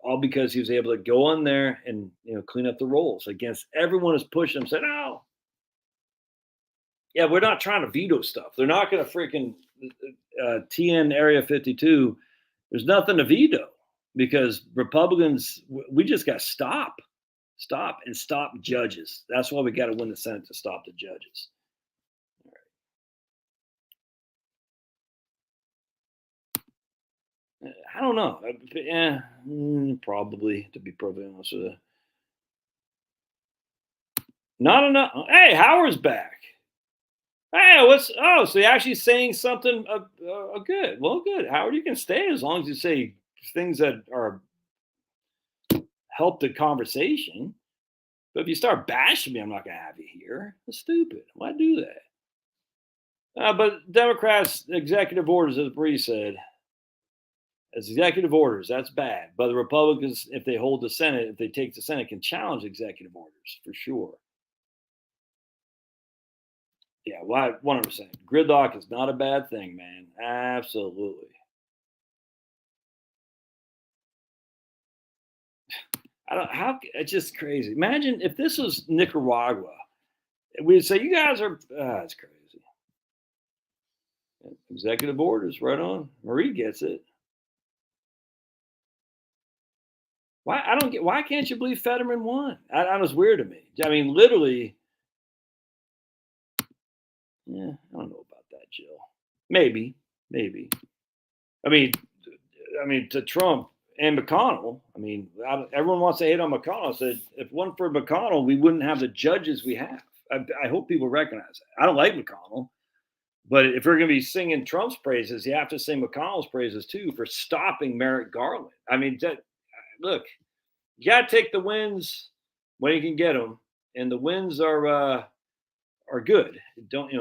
Speaker 1: All because he was able to go in there and clean up the rolls against everyone who's pushing him. Said, "No, yeah, we're not trying to veto stuff. They're not going to freaking TN Area 52. There's nothing to veto because Republicans. We just got to stop judges. That's why we got to win the Senate to stop the judges." I don't know. Probably, to be perfectly honest with you. Not enough. Hey, Howard's back. Hey, so you're actually saying something good. Well, good. Howard, you can stay as long as you say things that are help the conversation. But if you start bashing me, I'm not going to have you here. That's stupid. Why do that? But Democrats, executive orders, as Bree said, as executive orders, that's bad. But the Republicans, if they hold the Senate, if they take the Senate, can challenge executive orders for sure. Yeah, 100%. Gridlock is not a bad thing, man. Absolutely. I don't how it's just crazy. Imagine if this was Nicaragua. We'd say you guys are it's crazy. Executive orders, right on. Marie gets it. Why I don't get why can't you believe Fetterman won? That was weird to me. I mean, literally, yeah, I don't know about that, Jill. Maybe, maybe. I mean, to Trump and McConnell. I mean, everyone wants to hate on McConnell. I said if it wasn't for McConnell, we wouldn't have the judges we have. I hope people recognize that. I don't like McConnell, but if we're going to be singing Trump's praises, you have to sing McConnell's praises too for stopping Merrick Garland. I mean, look, you got to take the wins when you can get them, and the wins are good. Don't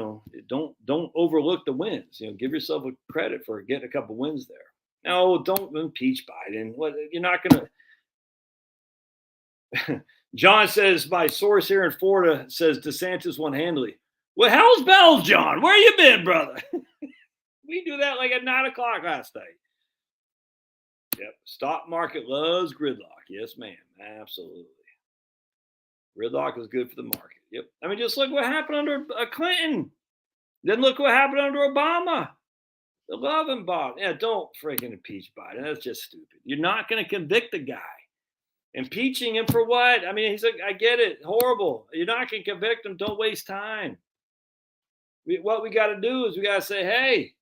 Speaker 1: overlook the wins. Give yourself a credit for getting a couple wins there. No, don't impeach Biden. What you're not going to. John says my source here in Florida says DeSantis won handily. Well, hell's bells, John. Where you been, brother? We do that like at 9:00 last night. Yep. Stock market loves gridlock. Yes, ma'am. Absolutely. Gridlock is good for the market. Yep. I mean, just look what happened under Clinton. Then look what happened under Obama. The love and bond. Yeah, don't freaking impeach Biden. That's just stupid. You're not going to convict the guy. Impeaching him for what? I mean, he's like, I get it. Horrible. You're not going to convict him. Don't waste time. What we got to do is we got to say, hey,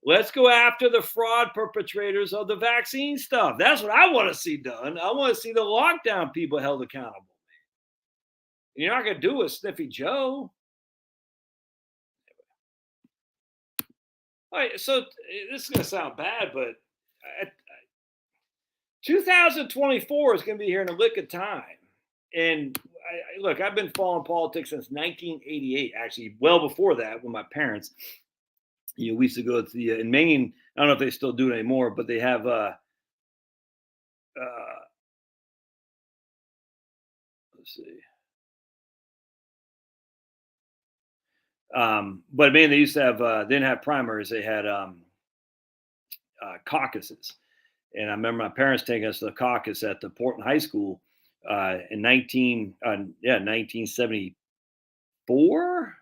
Speaker 1: let's go after the fraud perpetrators of the vaccine stuff. That's what I want to see done. I want to see the lockdown people held accountable. And you're not going to do it, Sniffy Joe. All right, so this is going to sound bad, but 2024 is going to be here in a lick of time. And look, I've been following politics since 1988, actually, well before that, when my parents, we used to go to the in Maine. I don't know if they still do it anymore, but they have let's see. But man, they used to have they didn't have primaries, they had caucuses. And I remember my parents taking us to the caucus at the Portland High School in 1974,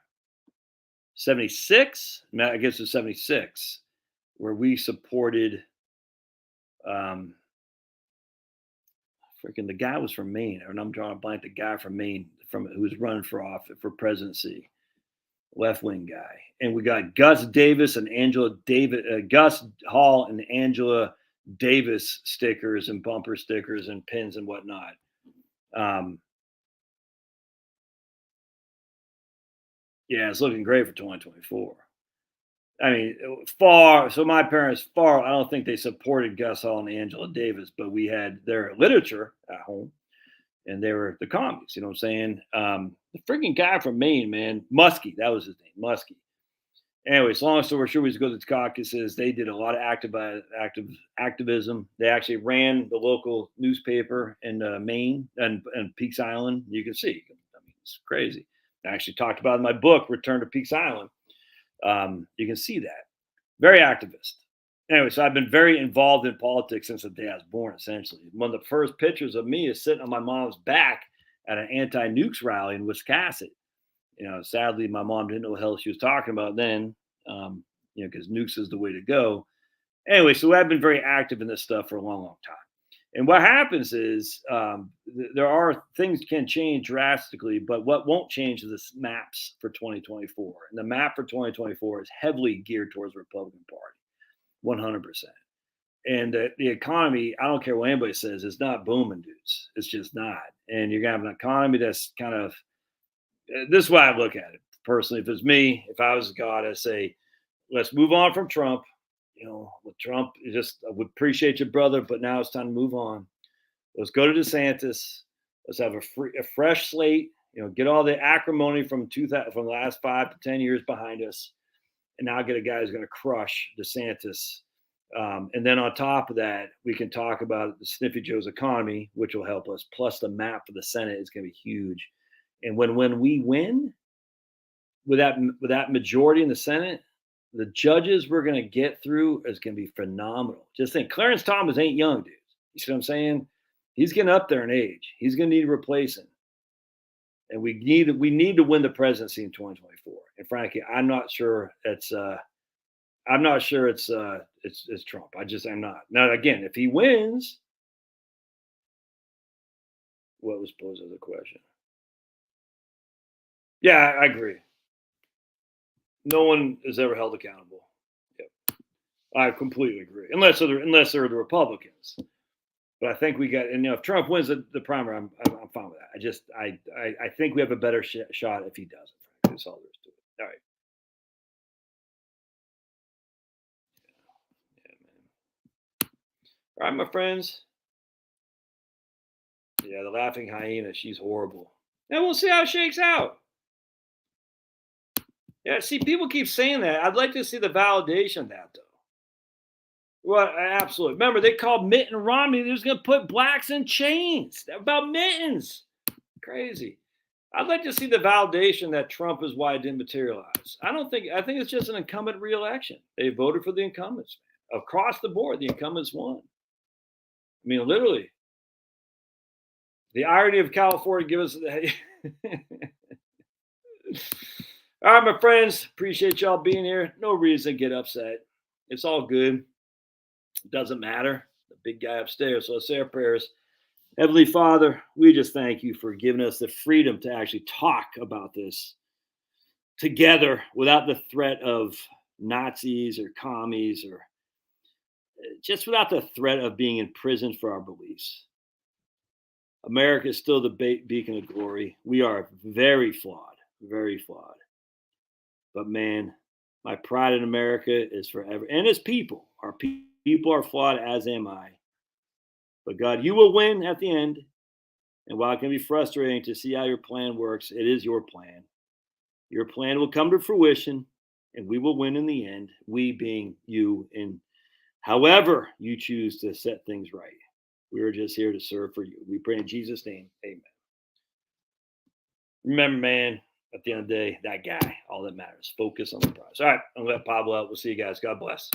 Speaker 1: 76. I guess it was 76, where we supported freaking the guy was from Maine, and I'm drawing a blank. The guy from Maine who was running for office for presidency, left wing guy, and we got Gus Davis and Angela Davis, Gus Hall and Angela Davis stickers and bumper stickers and pins and whatnot. Yeah, it's looking great for 2024. I mean, so my parents I don't think they supported Gus Hall and Angela Davis, but we had their literature at home and they were the commies, you know what I'm saying? The freaking guy from Maine, man, Muskie, that was his name, Muskie. Anyways, long story short, we used to go to the caucuses. They did a lot of activism. They actually ran the local newspaper in Maine and Peaks Island. You can see, I mean, it's crazy. I actually talked about in my book, Return to Peaks Island. You can see that. Very activist. Anyway, so I've been very involved in politics since the day I was born, essentially. One of the first pictures of me is sitting on my mom's back at an anti-nukes rally in Wisconsin. Sadly, my mom didn't know what the hell she was talking about then, because nukes is the way to go. Anyway, so I've been very active in this stuff for a long, long time. And what happens is there are things can change drastically, but what won't change is the maps for 2024. And the map for 2024 is heavily geared towards the Republican Party, 100%. And the economy, I don't care what anybody says, it's not booming, dudes. It's just not. And you're going to have an economy that's kind of, this is why I look at it personally. If it's me, if I was God, I'd say, let's move on from Trump. With Trump, I would appreciate your brother, but now it's time to move on. Let's go to DeSantis. Let's have a fresh slate. Get all the acrimony from the last 5 to 10 years behind us, and now get a guy who's going to crush DeSantis. And then on top of that, we can talk about the Sniffy Joe's economy, which will help us. Plus, the map for the Senate is going to be huge. And when we win, with that majority in the Senate, the judges we're going to get through is going to be phenomenal. Just think, Clarence Thomas ain't young, dude. You see what I'm saying? He's getting up there in age. He's going to need replacing, and we need to win the presidency in 2024. And frankly, I'm not sure it's Trump. I'm not. Now again, if he wins, what was posed as a question? Yeah, I agree. No one is ever held accountable. Yep. I completely agree. Unless they're the Republicans. But I think we got, and if Trump wins the primary, I'm fine with that. I think we have a better shot if he doesn't. That's all there is to it. All right. Yeah, man. All right, my friends. Yeah, the laughing hyena, she's horrible. And we'll see how it shakes out. Yeah, see, people keep saying that. I'd like to see the validation of that, though. Well, absolutely. Remember, they called Mitt and Romney. They was going to put blacks in chains about mittens. Crazy. I'd like to see the validation that Trump is why it didn't materialize. I think it's just an incumbent re-election. They voted for the incumbents. Across the board, the incumbents won. I mean, literally. The irony of California give us All right, my friends. Appreciate y'all being here. No reason to get upset. It's all good. It doesn't matter. The big guy upstairs. So let's say our prayers. Heavenly Father, we just thank you for giving us the freedom to actually talk about this together without the threat of Nazis or commies or just without the threat of being imprisoned for our beliefs. America is still the beacon of glory. We are very flawed, very flawed. But man, my pride in America is forever. And as people, our people are flawed, as am I. But God, you will win at the end. And while it can be frustrating to see how your plan works, it is your plan. Your plan will come to fruition, and we will win in the end, we being you, and however you choose to set things right. We are just here to serve for you. We pray in Jesus' name. Amen. Remember, man, at the end of the day, that guy, all that matters. Focus on the prize. All right, I'm going to let Pablo out. We'll see you guys. God bless.